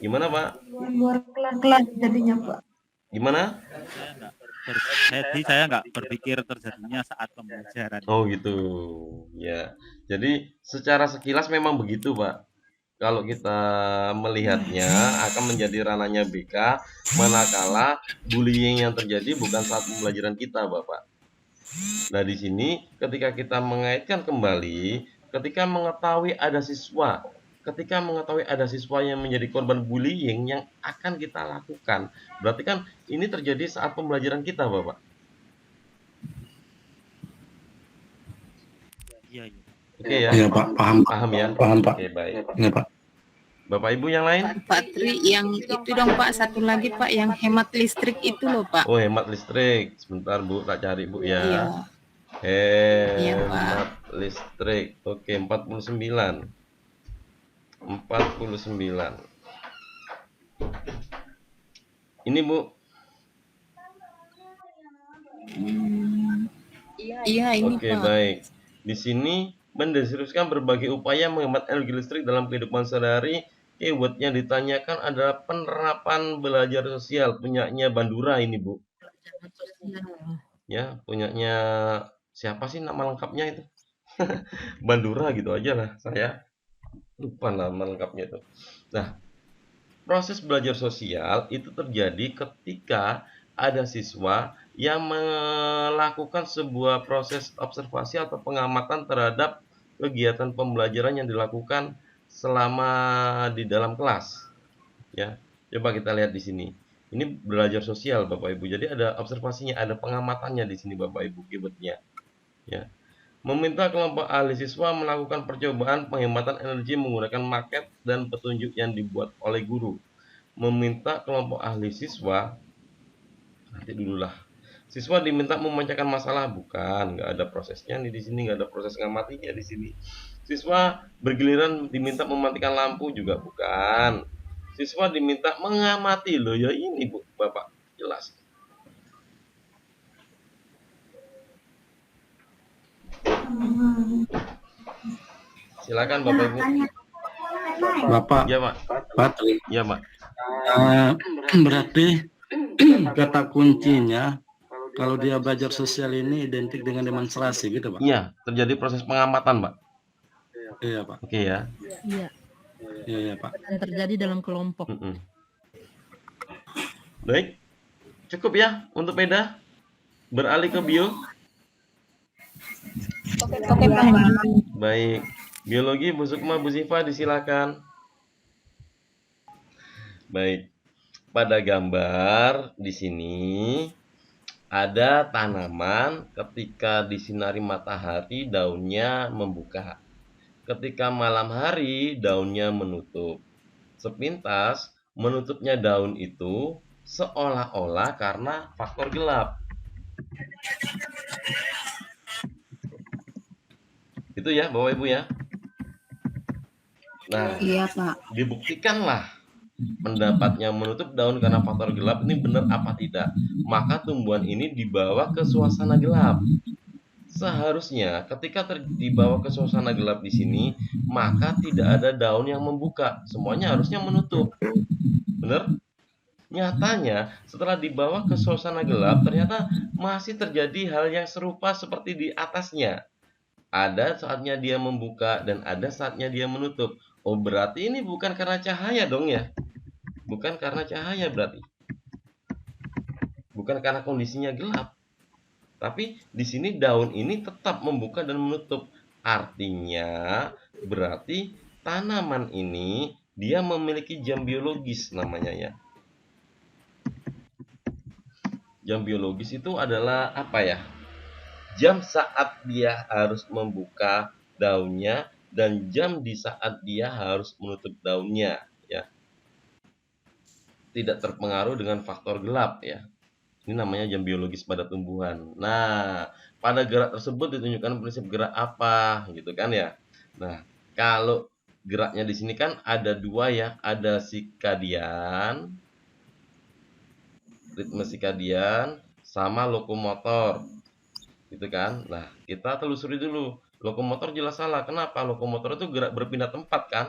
Gimana Pak? Luar kelas jadinya Pak. Gimana? Saya nggak berpikir terjadinya saat pembelajaran. Oh gitu, ya. Jadi secara sekilas memang begitu Pak. Kalau kita melihatnya akan menjadi ranahnya BK, manakala bullying yang terjadi bukan saat pembelajaran kita, Bapak. Nah, di sini ketika kita mengaitkan kembali, ketika mengetahui ada siswa yang menjadi korban bullying yang akan kita lakukan, berarti kan ini terjadi saat pembelajaran kita, Bapak. Iya. Oke ya. Iya Pak, paham. Paham ya. Paham Pak. Oke baik. Iya Pak. Bapak Ibu yang lain? Pak Tri, yang itu dong Pak, satu lagi Pak, yang hemat listrik itu loh Pak. Oh hemat listrik, sebentar Bu, tak cari Bu ya. Iya. Hemat listrik, oke 49. Ini Bu. Iya ini Oke Pak. baik. Di sini mendeskripsikan berbagai upaya menghemat energi listrik dalam kehidupan sehari-hari. Keyword yang ditanyakan adalah penerapan belajar sosial, punyanya Bandura ini Bu. Ya, punyanya siapa sih nama lengkapnya itu? Bandura gitu aja lah saya. Lupa nama lengkapnya itu. Nah, proses belajar sosial itu terjadi ketika ada siswa yang melakukan sebuah proses observasi atau pengamatan terhadap kegiatan pembelajaran yang dilakukan selama di dalam kelas. Ya, coba kita lihat di sini. Ini belajar sosial, Bapak Ibu. Jadi ada observasinya, ada pengamatannya di sini, Bapak Ibu, keywordnya. Ya. Meminta kelompok ahli siswa melakukan percobaan penghematan energi menggunakan maket dan petunjuk yang dibuat oleh guru. Meminta kelompok ahli siswa, nanti dululah. Siswa diminta memecahkan masalah, bukan, nggak ada prosesnya nih di sini, nggak ada proses ngamatinya di sini. Siswa bergiliran diminta mematikan lampu, juga bukan. Siswa diminta mengamati, loh ya ini Bu, Bapak, jelas. Silakan Bapak Ibu. Bapak. Ya, Pak. Patri. Ya, Pak. Berarti kata kuncinya kalau dia belajar sosial ini identik dengan demonstrasi gitu, Pak? Iya, terjadi proses pengamatan, Pak. Iya, Pak. Oke ya. Iya. Iya, Pak. Dan terjadi dalam kelompok. Baik. Cukup ya untuk PEDA. Beralih ke bio. Oke, Pak. Baik. Biologi Bu Sukma, Bu Siva disilakan. Baik. Pada gambar di sini ada tanaman ketika disinari matahari daunnya membuka. Ketika malam hari daunnya menutup. Sepintas menutupnya daun itu seolah-olah karena faktor gelap. Itu ya Bapak Ibu ya. Nah, iya Pak. Dibuktikanlah pendapatnya menutup daun karena faktor gelap ini benar apa tidak. Maka tumbuhan ini dibawa ke suasana gelap. Seharusnya ketika dibawa ke suasana gelap di sini, maka tidak ada daun yang membuka. Semuanya harusnya menutup. Benar? Nyatanya setelah dibawa ke suasana gelap, ternyata masih terjadi hal yang serupa seperti di atasnya. Ada saatnya dia membuka dan ada saatnya dia menutup. Oh, berarti ini bukan karena cahaya dong ya? Bukan karena cahaya berarti. Bukan karena kondisinya gelap. Tapi di sini daun ini tetap membuka dan menutup. Artinya berarti tanaman ini dia memiliki jam biologis namanya ya. Jam biologis itu adalah apa ya? Jam saat dia harus membuka daunnya dan jam di saat dia harus menutup daunnya ya. Tidak terpengaruh dengan faktor gelap ya. Ini namanya jam biologis pada tumbuhan. Nah, pada gerak tersebut ditunjukkan prinsip gerak apa, gitu kan ya. Nah, kalau geraknya di sini kan ada dua ya, ada sikadian, ritme sikadian, sama lokomotor, gitu kan. Nah, kita telusuri dulu. Lokomotor jelas salah. Kenapa? Lokomotor itu gerak berpindah tempat kan.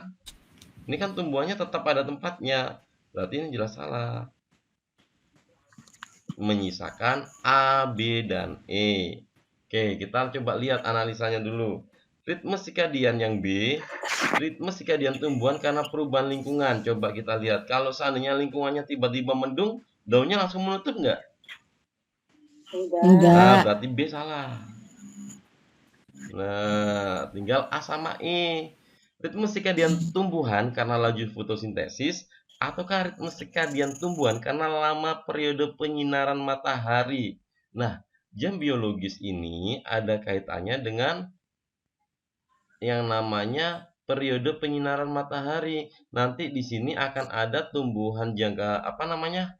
Ini kan tumbuhannya tetap pada tempatnya. Berarti ini jelas salah. Menyisakan A, B, dan E. Oke, kita coba lihat analisanya dulu. Ritme sikadian yang B, ritme sikadian tumbuhan karena perubahan lingkungan. Coba kita lihat, kalau seandainya lingkungannya tiba-tiba mendung, daunnya langsung menutup nggak? Enggak. Nah, berarti B salah. Nah, tinggal A sama E. Ritme sikadian tumbuhan karena laju fotosintesis, ataukah ritme sikadian tumbuhan karena lama periode penyinaran matahari. Nah, jam biologis ini ada kaitannya dengan yang namanya periode penyinaran matahari. Nanti di sini akan ada tumbuhan jangka apa namanya?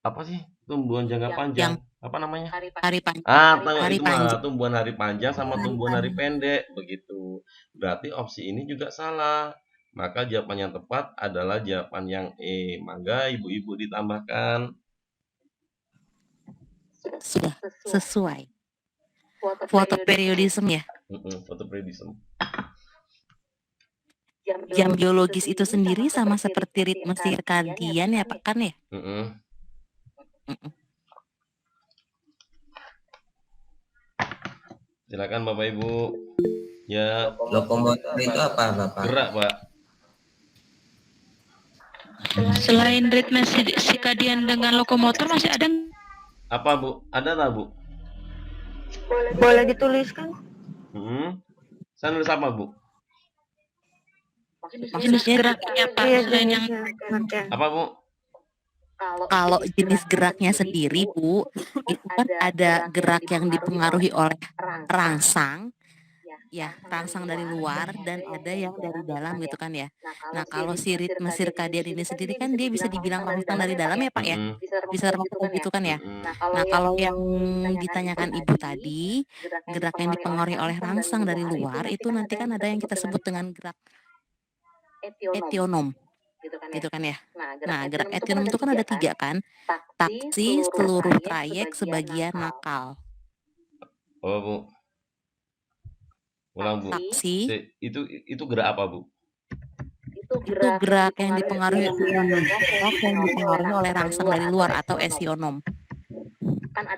Apa sih? Tumbuhan jangka panjang. Apa namanya? Hari panjang. Hari itu mah tumbuhan hari panjang sama tumbuhan hari pendek begitu. Berarti opsi ini juga salah. Maka jawaban yang tepat adalah jawaban yang E. Mangga ibu-ibu ditambahkan. Sudah sesuai. Fotoperiodisme ya? Fotoperiodisme. Jam biologis itu sendiri sama seperti ritme sirkadian ya Pak kan ya? Silakan Bapak Ibu. Ya. Lokomotor itu apa, Bapak? Gerak, Pak. Selain ritme sikadian dengan lokomotor masih ada? Apa Bu? Ada tak Bu? Boleh dituliskan? Saya nulis apa Bu? Jenis geraknya Pak, selain yang Apa Bu? Kalau jenis geraknya sendiri Bu, itu kan ada gerak yang dipengaruhi oleh rangsang, ya rangsang dari luar, dan ada yang dari dalam gitu kan ya. Nah kalau si ritme sirkadian ini sendiri kan dia bisa dibilang rangsang dari dalam ya Pak ya, bisa rangsang gitu kan ya. Nah kalau yang ditanyakan Ibu tadi, gerak yang dipengaruhi oleh rangsang dari luar itu nanti kan ada yang kita sebut dengan gerak etionom. Gitu kan ya. Nah, gerak etionom itu kan ada 3 kan. Taksi, seluruh trayek, sebagian nakal. Oh Bu. Ulang Bu. Taksi. Itu gerak apa Bu? Itu gerak yang dipengaruhi oleh rangsang dari luar atau esionom.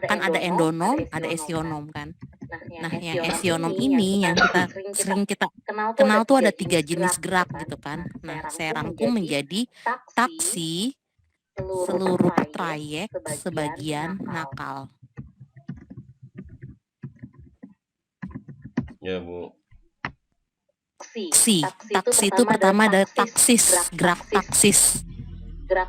Kan ada endonom, ada esionom kan. Nah, yang esionom ini yang kita sering kita kenal tuh ada 3 jenis gerak gitu kan. Nah, saya rangkum menjadi taksi, seluruh trayek, sebagian nakal. Ya Bu. Taksi itu pertama ada taksis, gerak taksis.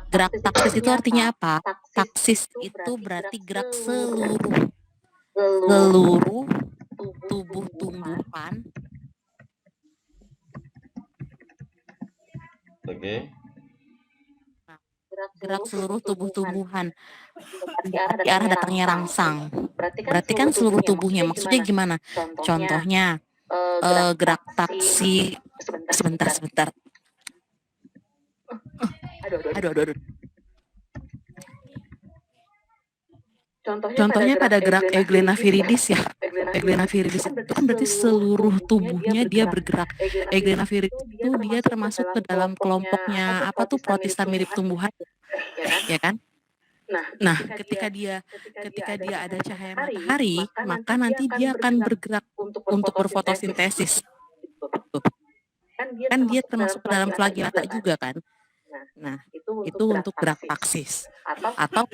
Gerak taksis itu artinya apa? Taksis itu berarti gerak seluruh tubuh tumbuhan. Oke. Gerak seluruh tubuh tumbuhan di arah datangnya rangsang. Berarti kan seluruh tubuhnya. Maksudnya gimana? Contohnya gerak taksi. Sebentar. Aduh. Contohnya pada gerak Eglena viridis ya. Eglena viridis itu kan berarti seluruh tubuhnya dia bergerak. Eglena viridis itu dia termasuk ke dalam kelompoknya apa tuh protista mirip tumbuhan, ya kan? Nah, ketika dia ada cahaya matahari, maka nanti dia akan bergerak untuk berfotosintesis. Kan dia termasuk ke dalam flagellata juga kan? Nah, itu untuk gerak taksis. Atau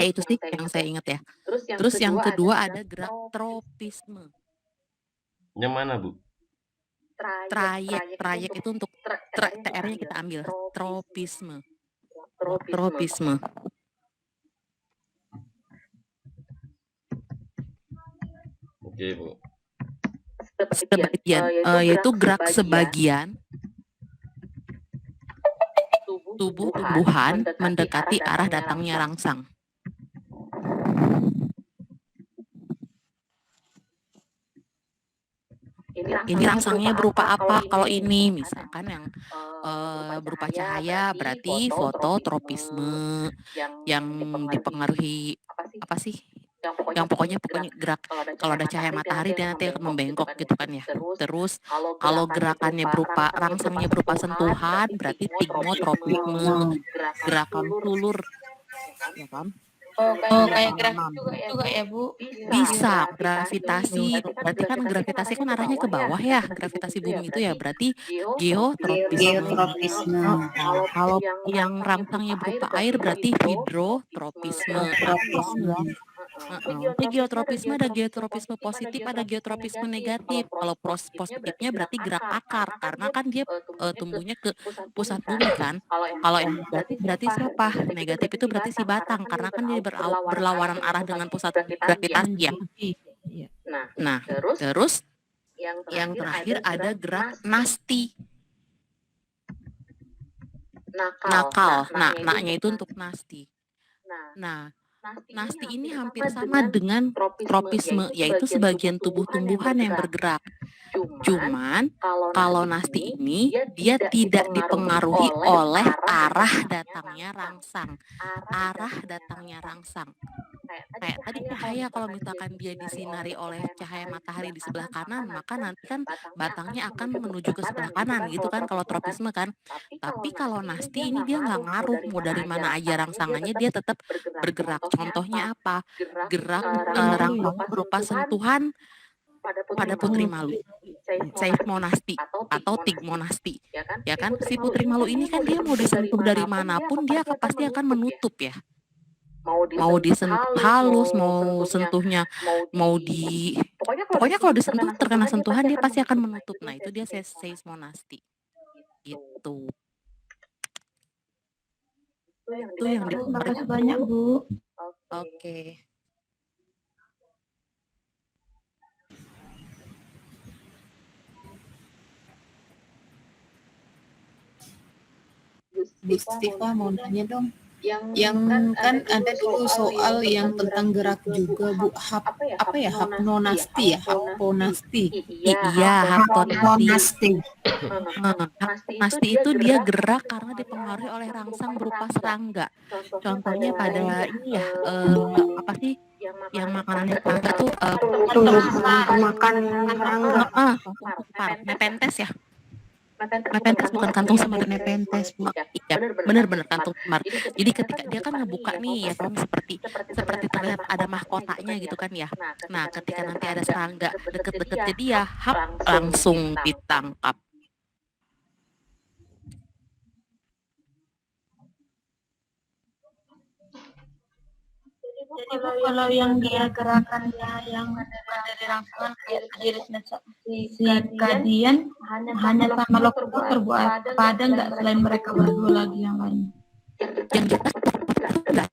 itu sih yang saya ingat ya. Terus yang kedua ada gerak tropisme. Yang mana Bu? Trayek itu untuk TR-nya kita ambil. Tropisme. Oke Bu. Sebagian, yaitu gerak sebagian tubuh tumbuhan mendekati arah datangnya rangsang. Ini rangsangnya berupa apa? Kalau ini misalkan yang berupa cahaya berarti fototropisme, yang dipengaruhi apa sih? Yang pokoknya gerak kalau ada cahaya matahari dia nanti akan membengkok gitu kan ya. Terus kalau gerakannya berupa rangsangnya berupa sentuhan berarti pigmotropisme, gerakan tulur, ya kan? Oh, kayak gerak juga ya Bu? Bisa, gravitasi. Berarti kan gravitasi kan arahnya ke bawah ya. Gravitasi bumi itu ya berarti geotropisme. Kalau yang rangsangnya berupa air berarti hidrotropisme. Jadi geotropisme ada geotropisme positif, ada geotropisme negatif. Kalau positifnya berarti gerak akar karena kan dia tumbuhnya ke pusat bumi kan. Kalau yang negatif berarti siapa? Negatif itu berarti si batang karena kan dia berlawanan arah dengan pusat gravitasi ya. Nah, terus yang terakhir ada gerak nasti. Nakal. Nah, naknya itu untuk nasti. Nah, nasti ini hampir sama dengan tropisme, yaitu sebagian tubuh tumbuhan yang bergerak. Cuman kalau nasti ini dia tidak dipengaruhi oleh arah datangnya rangsang. Kayak tadi cahaya kalau misalkan dia disinari oleh cahaya matahari di sebelah kanan, maka nanti kan batangnya akan menuju ke sebelah kanan gitu kan kalau tropisme kan. Tapi kalau nasti ini dia nggak ngaruh mau dari mana aja rangsangannya, dia tetap bergerak. Contohnya apa? Gerak rangsang berupa sentuhan pada putri malu, seismonasti atau tigmonasti, ya kan? Si putri malu ini kan dia mau disentuh dari manapun dia pasti akan menutup ya. Mau disentuh halus, mau sentuhnya pokoknya kalau disentuh terkena sentuhan dia pasti akan menutup. Nah itu dia seismonasti gitu. Itu yang Makasih banyak, Bu. Oke. Bu Stiva mau nanya dong. Yang kan ada dulu soal yang tentang gerak juga Bu, hapnonasti ya, haponasti. Iya, haponasti. Nasti itu dia gerak karena dipengaruhi oleh rangsang berupa serangga. Contohnya pada ini ya, apa sih yang makanannya serangga tuh makan serangga. Nepenthes ya. Nepenthes bukan kantung semar, Nepenthes Bu. Iya, benar-benar kantung semar. Jadi ketika dia kan ngebuka nih ya kan seperti terlihat ada mahkotanya gitu kan ya. Nah, ketika nanti ada serangga deket-deket jadi ya langsung ditangkap. Jadi Bu, kalau yang dia gerakannya yang dari rangsangan kayak jenisnya si Kadian hanya sama Lokutor Bu, apa ada nggak selain mereka berdua lagi yang lain? Yang jelas nggak ada.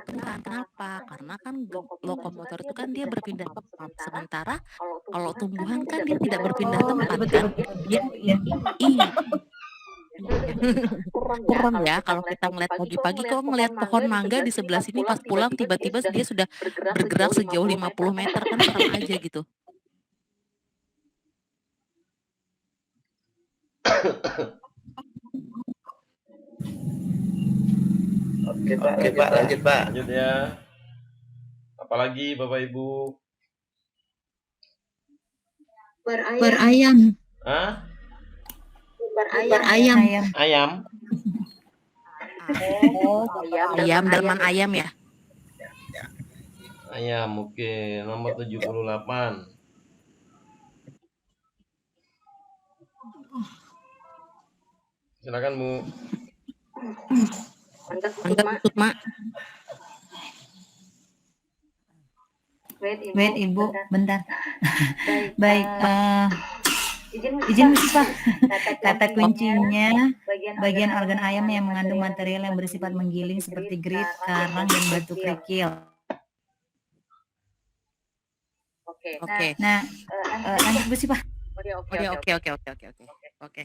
Kenapa? Karena kan lokomotor itu kan dia berpindah tempat, sementara kalau tumbuhan kan dia tidak berpindah tempat kan. Dia iya. Kurang ya kalau kita ngeliat pagi-pagi kok ngeliat pohon mangga di sebelah sini pas pulang tiba-tiba dia sudah bergerak sejauh 50 meter kan serem aja gitu. Oke Pak, lanjut Pak. Lanjut ya. Apalagi Bapak Ibu? Berayam. Hah? Berayam. Ayam? Ayam, delman ayam ya? Ayam, oke. Nomor 78. Silakan Bu. Mantap Sukma. Wait Ibu, bentar. Baik, izin Pak. Kata kuncinya bagian organ ayam yang mengandung material yang bersifat menggiling seperti grit, karang, dan batu kerikil. Oke. Nah, lanjut Bu Sifah. Oke.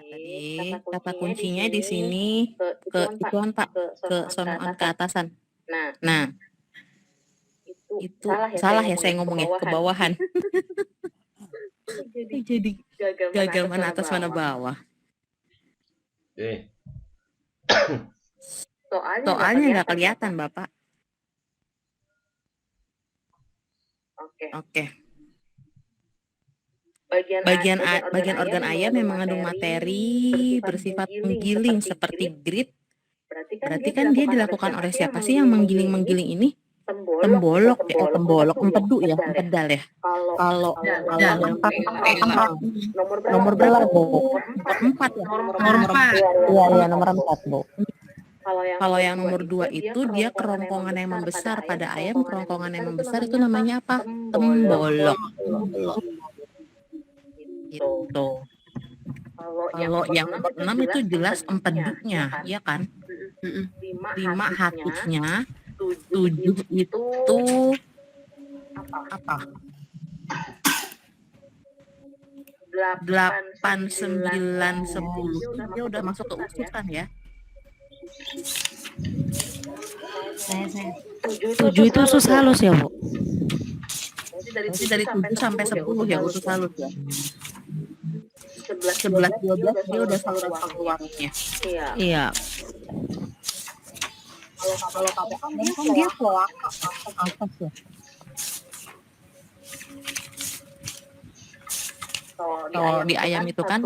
Tadi kata kuncinya di sini ke ituan Pak, ke sonoan ke atasan. Nah, itu salah ya saya ngomongnya ke bawahan. Jadi gagal mana atas mana bawah. Oke. Soalnya nggak kelihatan Bapak. Oke. Bagian organ ayam yang mengandung materi bersifat menggiling seperti grit. Berarti kan dia dilakukan oleh siapa sih yang menggiling ini? Tembolok, empedu ya, empedal ya. Kalau nomor berapa Bu? Nomor 4 ya. Iya, nomor 4 Bu. Kalau yang nomor 2 itu dia kerongkongan yang membesar pada ayam, kerongkongan yang membesar itu namanya apa? Tembolok. Gitu. Kalau yang nomor 6 itu jelas empedunya, ya kan? 5 hatusnya, 7 itu apa? 8, 9, 10 dia udah masuk ke usutan ya. 7 itu usus halus ya Bu? Jadi dari 7 sampai 10 ya usus halus ya. 11, 12 dia udah saluran pengeluarannya. Iya. Kalau pakai angin kan dia kloaka atas ya. Kalau di ayam itu kan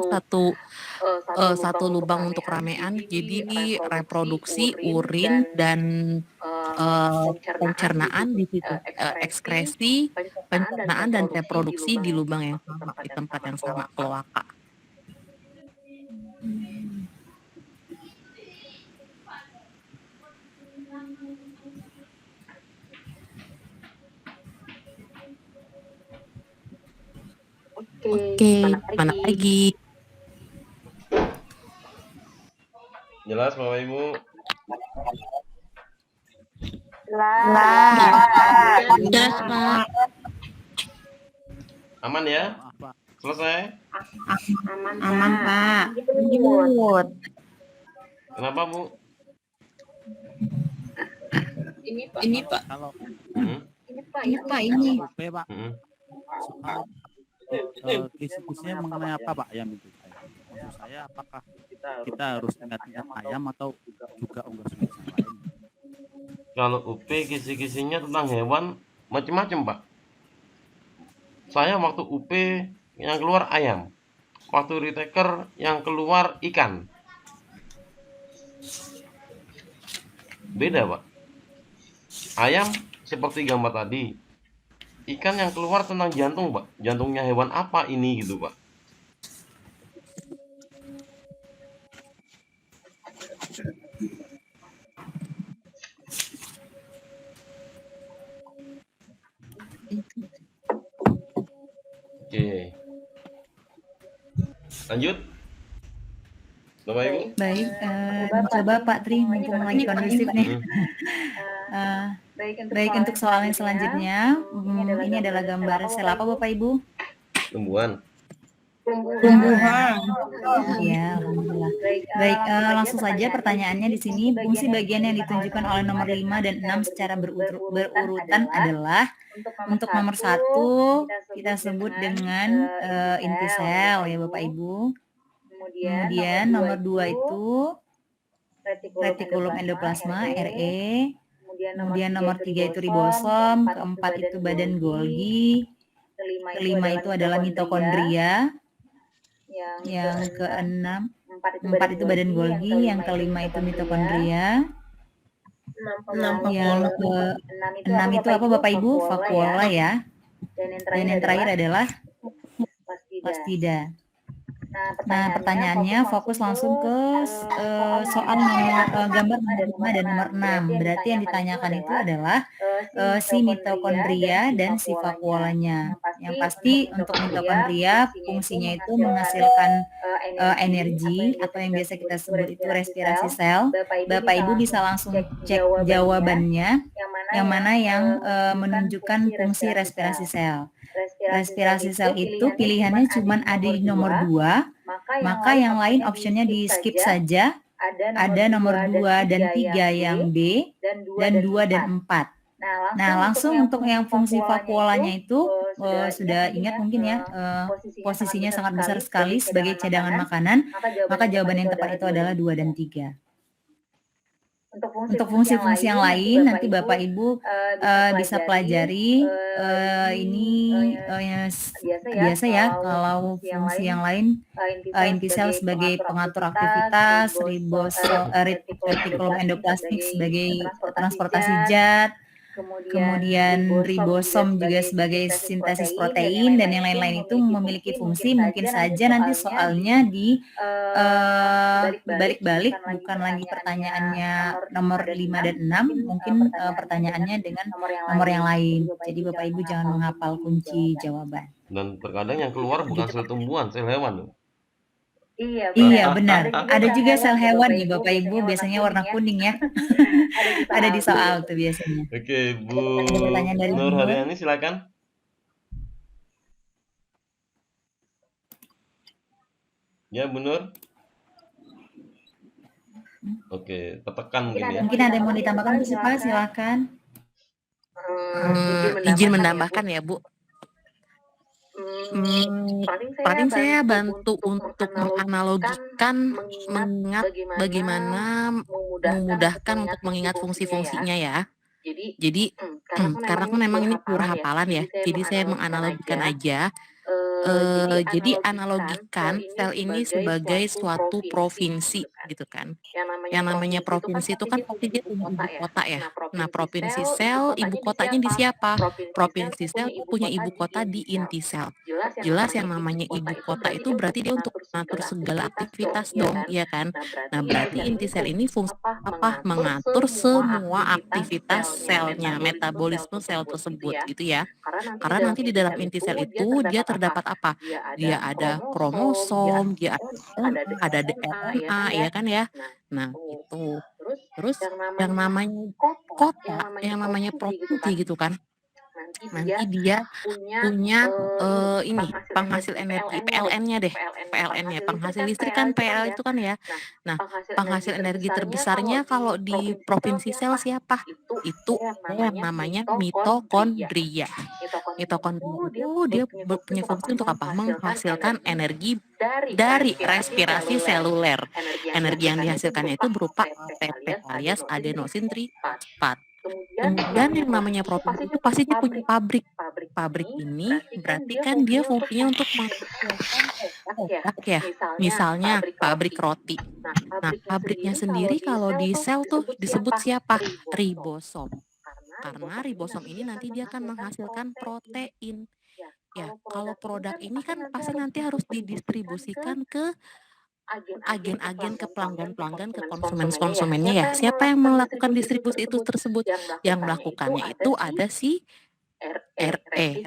satu lubang untuk ramean, jadi reproduksi, urin, dan pencernaan di situ, ekskresi, pencernaan dan reproduksi di lubang yang sama, di tempat yang sama, kloaka. Oke, mana lagi? Jelas Bapak Ibu? Jelas, Pak. Aman ya? Selesai? Aman, Pak. Good. Kenapa Bu? Ini Pak. Kalau Ini Pak, ini. UP, Pak, soal kisi-kisinya mengenai apa Pak ayam itu? Maksud saya apakah kita harus ingat-ingat ayam atau juga unggas-unggas yang lain? Kalau UP kisi-kisinya tentang hewan macam-macam Pak. Saya waktu UP yang keluar ayam, waktu retaker yang keluar ikan. Beda Pak. Ayam seperti gambar tadi, ikan yang keluar tentang jantung Pak. Jantungnya hewan apa ini gitu Pak. Oke. Lanjut. Bapak Ibu. Baik, coba Pak Tri, mumpung lagi kondusif nih. Baik, untuk soal yang selanjutnya, ini adalah gambar sel apa Bapak Ibu? Tumbuhan. Tumbuhan. Ya, alhamdulillah. Baik, langsung saja pertanyaannya di sini. Fungsi bagian yang ditunjukkan oleh nomor 5 dan 6 secara berurutan adalah untuk nomor 1 kita sebut dengan inti sel ya Bapak Ibu. Kemudian nomor 2 itu retikulum endoplasma RE. Kemudian nomor 3 itu ribosom, keempat itu badan Golgi, kelima itu adalah mitokondria, yang keenam, 4 itu badan Golgi, yang kelima itu mitokondria, yang keenam itu apa Bapak Ibu? Vakuola ya, dan yang terakhir adalah plastida. Nah, pertanyaannya fokus langsung ke soal gambar nomor 5 dan nomor 6. Berarti yang ditanyakan itu adalah si mitokondria dan si vakuolanya. Yang pasti untuk mitokondria fungsinya itu menghasilkan energi atau yang biasa kita sebut itu respirasi sel. Bapak Ibu bisa langsung cek jawabannya yang mana yang menunjukkan fungsi respirasi sel. Respirasi sel itu pilihannya cuma ada di nomor 2, maka yang lain optionnya di skip saja. Ada nomor 2 dan 3 yang B, dan 2 dan 4. Nah, langsung untuk yang fungsi vakuolanya itu sudah ingat mungkin ya, posisinya sangat besar sekali sebagai cadangan makanan, maka jawaban yang tepat itu adalah 2 dan 3. Untuk fungsi-fungsi yang lain nanti Bapak Ibu bisa pelajari ini biasa ya, kalau fungsi yang lain inti sel sebagai pengatur aktivitas, retikulum endoplasmik sebagai transportasi zat, kemudian ribosom juga sebagai sintesis protein, dan yang lain-lain itu memiliki fungsi. Mungkin saja nanti soalnya di balik-balik, bukan lagi pertanyaannya nomor 5 dan 6, mungkin pertanyaannya dengan nomor yang lain. Jadi Bapak Ibu jangan menghafal kunci jawaban. Dan terkadang yang keluar bukan sel tumbuhan, sel hewan. Iya benar. Ada juga sel hewan nih Bapak Ibu, biasanya warna kuning ya. Ada di soal tuh biasanya. Oke, Bu dari Nur Haryani silakan. Ya, Bu Nur. Oke, tertekan mungkin ya. Mungkin ada yang mau ditambahkan Bu Sipa, silakan. Izin menambahkan ya Bu. Paling saya bantu untuk menganalogikan mengingat bagaimana memudahkan untuk mengingat fungsi-fungsinya ya. Jadi karena kan memang ini pure hafalan ya, jadi saya menganalogikan aja. Jadi analogikan sel ini sebagai suatu provinsi gitu kan. Yang namanya provinsi itu kan pasti dia punya ibu kota ya. Nah, provinsi sel ibu kotanya di siapa? Provinsi sel punya ibu kota di inti sel. Jelas yang namanya ibu kota itu berarti dia untuk mengatur segala aktivitas dong, ya kan? Nah, berarti inti sel ini fungsi apa? Mengatur semua aktivitas selnya, metabolisme sel tersebut gitu ya. Karena nanti di dalam inti sel itu dia terdapat apa? Dia ada kromosom, dia ada DNA, ya kan ya. Nah, itu. Terus yang namanya kota, yang namanya provinsi gitu kan. Nanti dia punya ini penghasil energi PLN-nya deh, PLN-nya penghasil listrik kan PL itu kan ya. Nah, penghasil energi terbesarnya kalau di provinsi sel siapa? Itu yang namanya mitokondria. Mitokondria itu dia punya fungsi untuk apa? Menghasilkan energi dari respirasi seluler. Energi yang dihasilkannya itu berupa ATP alias adenosin trifosfat. Kemudian yang namanya provinsi itu pasti dia punya pabrik. Pabrik ini berarti kan dia fungsinya untuk menghasilkan produk ya. Misalnya pabrik roti. Nah, pabriknya sendiri kalau di sel tuh disebut siapa? Ribosom. Karena ribosom ini nanti dia akan menghasilkan protein. Ya, kalau produk ini kan pasti nanti harus didistribusikan ke agen-agen, ke pelanggan-pelanggan, ke konsumen-konsumennya ya. Siapa yang melakukan distribusi itu tersebut? Yang melakukannya itu ada si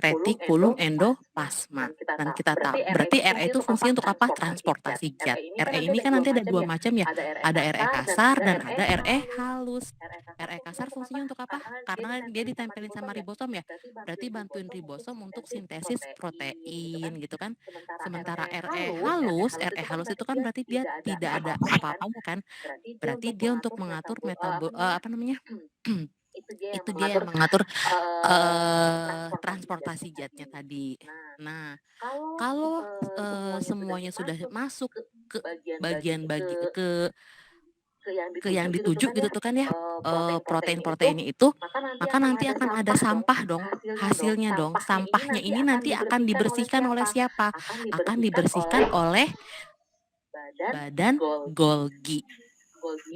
retikulum endoplasma. Dan kita tahu, berarti RE itu fungsi untuk apa? Transportasi zat. RE ini kan nanti ada dua macam ya. Ada RE kasar dan ada RE halus. RE kasar fungsinya untuk apa? Karena dia ditempelin sama ribosom ya. Berarti bantuin ribosom untuk sintesis protein gitu kan. Sementara RE halus itu kan berarti dia tidak ada apa-apanya kan. Berarti dia untuk mengatur itu dia yang mengatur transportasi zatnya tadi. Nah, kalau semuanya sudah masuk ke ke yang dituju gitu tuh kan ya, protein-protein itu, maka nanti akan ada sampah dong, hasilnya dong. Sampahnya ini nanti akan dibersihkan oleh siapa? Akan dibersihkan oleh badan Golgi.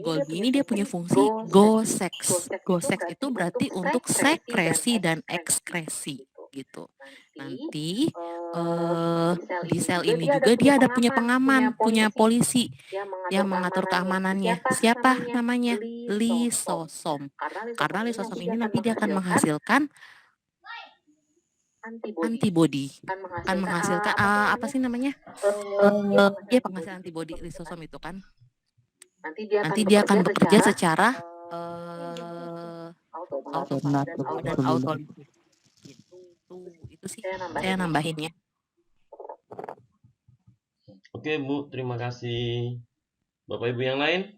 Golgi ini dia punya fungsi Go-Sex. Go-Sex itu berarti untuk sekresi dan ekskresi gitu. Nanti di sel ini juga dia ada punya pengaman, punya polisi yang mengatur keamanannya. Siapa namanya? Lisosom. Karena lisosom ini nanti dia akan menghasilkan antibody. Akan menghasilkan apa sih namanya? Dia penghasil antibody lisosom itu kan. Nanti dia akan bekerja secara autolisis. Itu sih saya nambahinnya. Oke Bu, terima kasih. Bapak Ibu yang lain?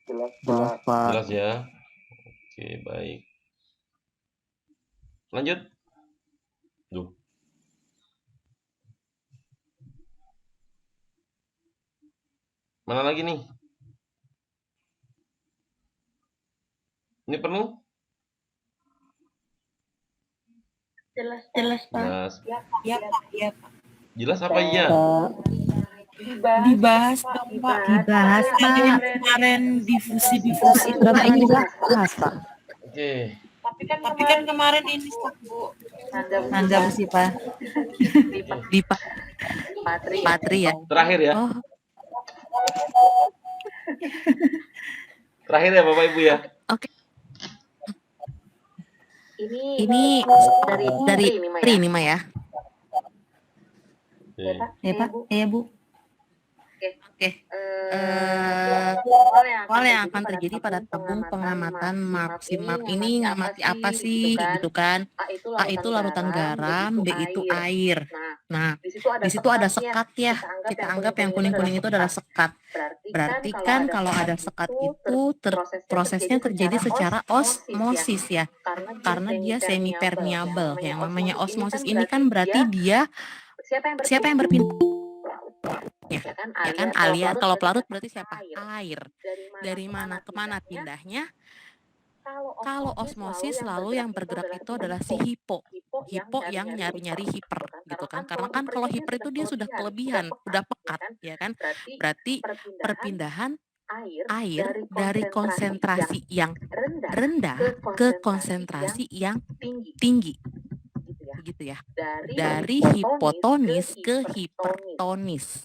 Jelas Pak. Jelas ya. Oke, baik. Lanjut. Duh. Mana lagi nih? Ini penuh? Jelas Pak. Jelas. Ya Pak, ya Pak. Jelas apa iya? Dibahas dong Pak. Dibahas Pak. Kemarin difusi Berapa ini dibahas Pak? Oke. Tapi kan kemarin ini stop Bu. Nanggap sih Pak. Di Patri ya. Terakhir ya. Oh. Terakhir ya Bapak Ibu ya. Oke. Ini dari ini mah ya. Ya Pak, ya Bu. Oke. soal yang akan terjadi pada tabung pengamatan MAP. Si MAP ini ngamati apa sih gitu kan? A itu larutan garam, B itu air. Nah, di situ ada sekat ya. Kita anggap yang kuning-kuning itu adalah sekat. Berarti kan kalau ada sekat itu prosesnya terjadi secara osmosis ya. Karena dia semi permeable. Yang namanya osmosis ini kan berarti dia siapa yang berpindah? Ya kan Alia, kalau pelarut berarti siapa? Air. Dari mana ke mana pindahnya? Kalau osmosis selalu yang bergerak itu adalah si hipo yang nyari-nyari hiper gitu kan, karena kan kalau hiper itu dia sudah kelebihan, udah pekat ya kan, berarti perpindahan air dari konsentrasi yang rendah ke konsentrasi yang tinggi gitu ya, dari hipotonis ke hipertonis,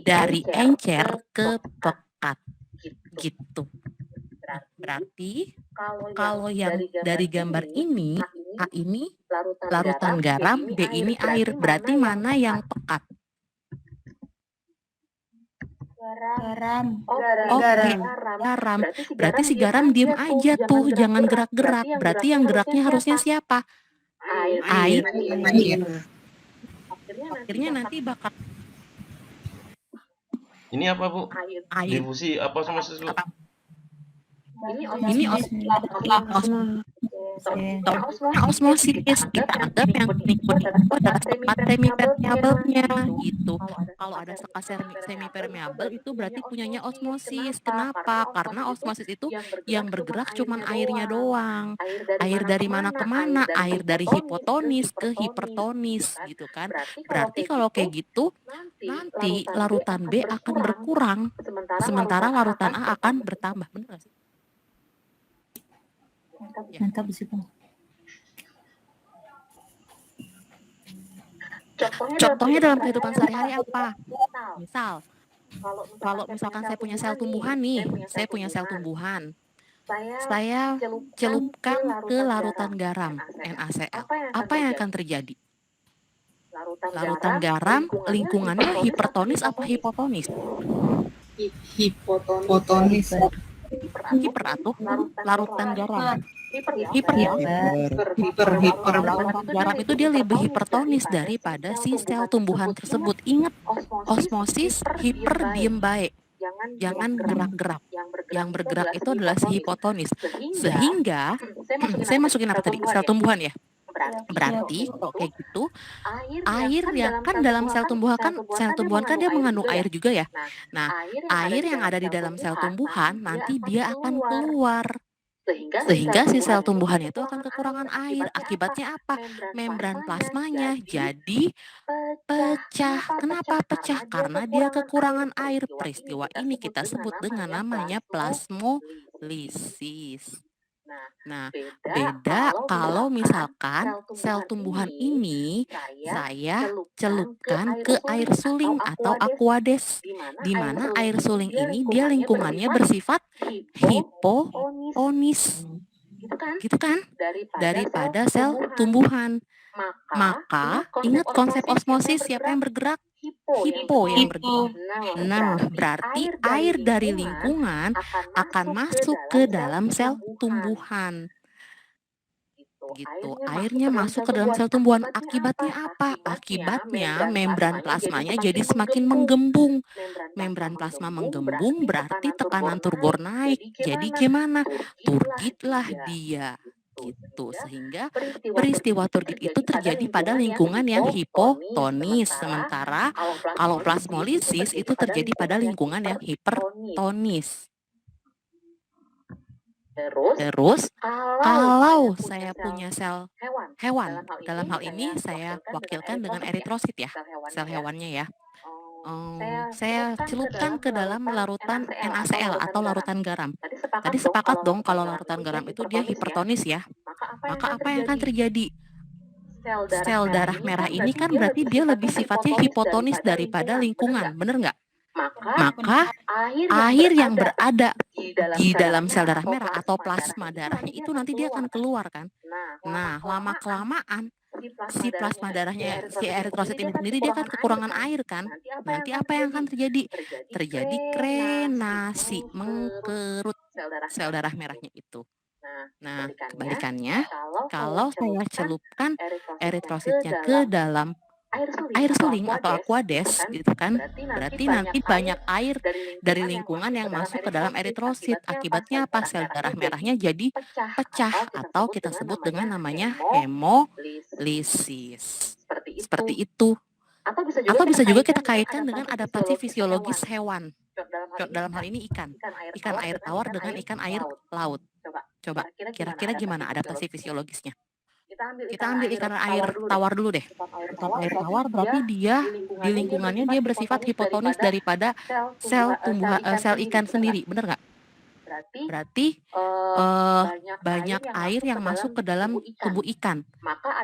dari encer ke pekat gitu. Berarti kalau yang dari gambar ini, A ini larutan garam, B ini air, berarti mana yang pekat? Garam. Garam. Berarti si garam diem aja tuh, jangan gerak-gerak. Berarti yang geraknya harusnya siapa? Air. Akhirnya nanti bakal Ini apa, Bu? air. Difusi apa osmosis, Bu? Ini osmosis. Kita anggap yang kuning-kuning itu adalah sekat semi permeable-nya gitu. Kalau ada sekat semi permeable itu berarti punyanya osmosis. Kenapa? Karena osmosis itu yang bergerak cuman airnya doang. Air dari mana ke mana? Air dari hipotonis ke hipertonis gitu kan. Berarti kalau kayak gitu nanti larutan B akan berkurang sementara larutan A akan bertambah. Benar nggak sih? Mantap di situ. Contohnya dalam kehidupan sehari-hari apa? Misal, kalau misalkan saya punya sel tumbuhan nih, saya celupkan ke larutan garam, NaCl. Apa yang akan terjadi? Larutan garam lingkungannya hipertonis apa hipotonis? Hipotonis. Hiper atau larutan garam. Hiper ya. Larutan garam itu dia lebih hipertonis daripada si sel tumbuhan tersebut. Ingat, osmosis hiper diem baik. Jangan gerak-gerak. Yang bergerak itu adalah si hipotonis. Sehingga saya masukin apa tadi? Sel tumbuhan ya. Berarti kalau kayak gitu, air yang kan dalam sel tumbuhan kan dia mengandung air juga ya. Nah, air yang ada di dalam sel tumbuhan nanti dia akan keluar. Sehingga si sel tumbuhan itu akan kekurangan air. Akibatnya apa? Membran plasmanya jadi pecah. Kenapa pecah? Karena dia kekurangan air. Peristiwa ini kita sebut dengan namanya plasmolisis. Nah, beda kalau misalkan sel tumbuhan ini saya celupkan ke air suling atau aqueous, di mana air suling ini dia lingkungannya bersifat hipotonis, gitu kan? Daripada sel tumbuhan. Maka ingat konsep osmosis, siapa yang bergerak? Hipo yang bergerak. Nah, berarti air dari lingkungan akan masuk ke dalam sel tumbuhan. Gitu. Airnya masuk ke dalam sel tumbuhan. Akibatnya apa? Akibatnya membran plasmanya jadi semakin menggembung. Membran plasma menggembung berarti tekanan turgor naik. Jadi gimana? Turgidlah dia. Gitu, sehingga peristiwa turgid itu terjadi pada lingkungan yang hipotonis, sementara kalau plasmolisis itu terjadi pada lingkungan yang hipertonis. Terus kalau saya punya sel hewan, dalam hal ini saya wakilkan dengan eritrosit ya, sel hewannya ya. Saya celupkan ke dalam larutan NaCl atau larutan garam. Tadi sepakat dong kalau larutan garam itu dia hipertonis ya. Maka apa yang akan terjadi? Sel darah merah ini kan berarti dia lebih sifatnya hipotonis daripada lingkungan, bener nggak? Maka air yang berada di dalam sel darah merah atau plasma darahnya itu nanti dia akan keluar kan. Nah, lama-kelamaan si plasma darahnya si eritrosit ini sendiri dia kan kekurangan air kan. Nanti apa yang akan terjadi? Terjadi krenasi, mengkerut sel darah merahnya itu. Nah, kebalikannya, kalau saya celupkan eritrositnya ke dalam air suling atau aquades gitu kan, berarti nanti banyak air dari lingkungan yang masuk ke dalam eritrosit. Akibatnya apa? Sel darah merahnya jadi pecah atau kita sebut dengan namanya hemolisis. Seperti itu. Atau bisa juga kita kaitkan dengan adaptasi fisiologis hewan. Dalam hal ini ikan air tawar dengan ikan air laut. Coba kira-kira gimana adaptasi fisiologisnya? Kita ambil ikan air tawar dulu deh. Ikan air tawar berarti dia di lingkungannya dia bersifat hipotonis daripada sel ikan sendiri, bener nggak? Berarti banyak air yang masuk ke dalam tubuh ikan.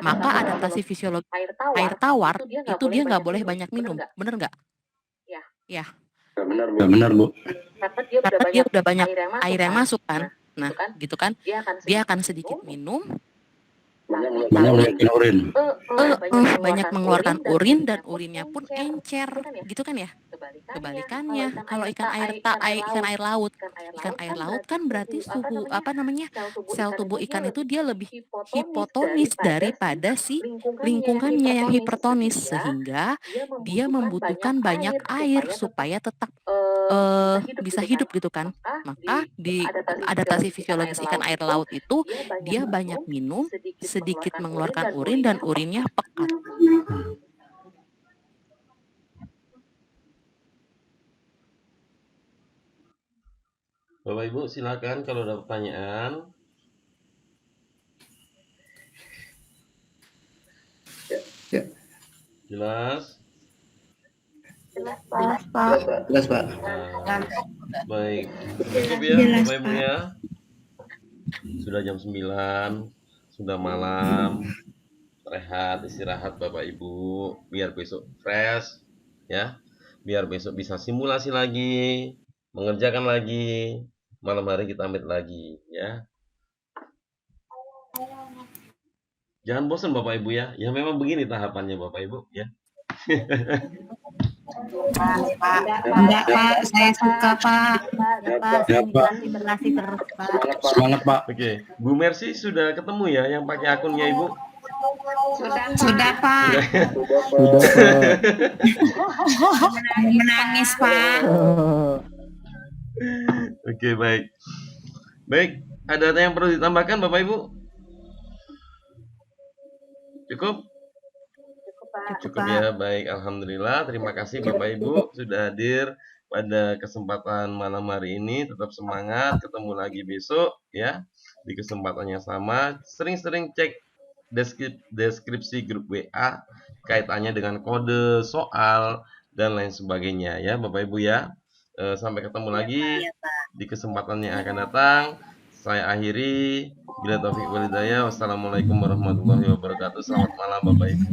Maka adaptasi fisiologi air tawar itu dia nggak boleh banyak minum, bener nggak? Ya. Benar, Bu. Karena dia udah banyak air yang masuk kan. Nah, gitu kan? Dia akan sedikit minum. Banyak mengeluarkan urin dan urinnya pun encer, gitu kan ya? Kebalikannya, kalau ikan air laut kan berarti suhu sel tubuh ikan itu dia lebih hipotonis daripada si lingkungannya yang hipertonis, sehingga dia membutuhkan banyak air supaya tetap bisa hidup gitu kan. Maka di adaptasi fisiologis ikan air laut itu dia banyak minum, sedikit mengeluarkan urin dan urinnya pekat. Bapak Ibu silakan kalau ada pertanyaan. Ya. Jelas? Jelas, Pak. Jelas, Pak. Baik. Cukup ya Bapak Ibu ya. Sudah jam 9, sudah malam. Rehat, istirahat Bapak Ibu, biar besok fresh ya. Biar besok bisa simulasi lagi, mengerjakan lagi. Malam hari kita ambil lagi ya. Jangan bosan Bapak Ibu ya. Ya memang begini tahapannya Bapak Ibu ya. Enggak, Pak. Saya suka, Pak. Ya, Pak. Berlatih terus, Pak. Semangat, Pak. Oke, Bu Mercy sudah ketemu ya yang pakai akunnya Ibu? Sudah, Pak. Menangis, Pak. Oke, baik. Baik, ada yang perlu ditambahkan Bapak Ibu? Cukup? Cukup ya, baik. Alhamdulillah. Terima kasih Bapak Ibu sudah hadir pada kesempatan malam hari ini. Tetap semangat, ketemu lagi besok ya. Di kesempatan yang sama, sering-sering cek deskripsi grup WA kaitannya dengan kode, soal, dan lain sebagainya ya Bapak Ibu ya. Sampai ketemu lagi di kesempatan yang akan datang. Saya akhiri. Bila taufik wal hidayah. Wassalamualaikum warahmatullahi wabarakatuh. Selamat malam Bapak Ibu.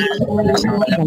Waalaikumsalam.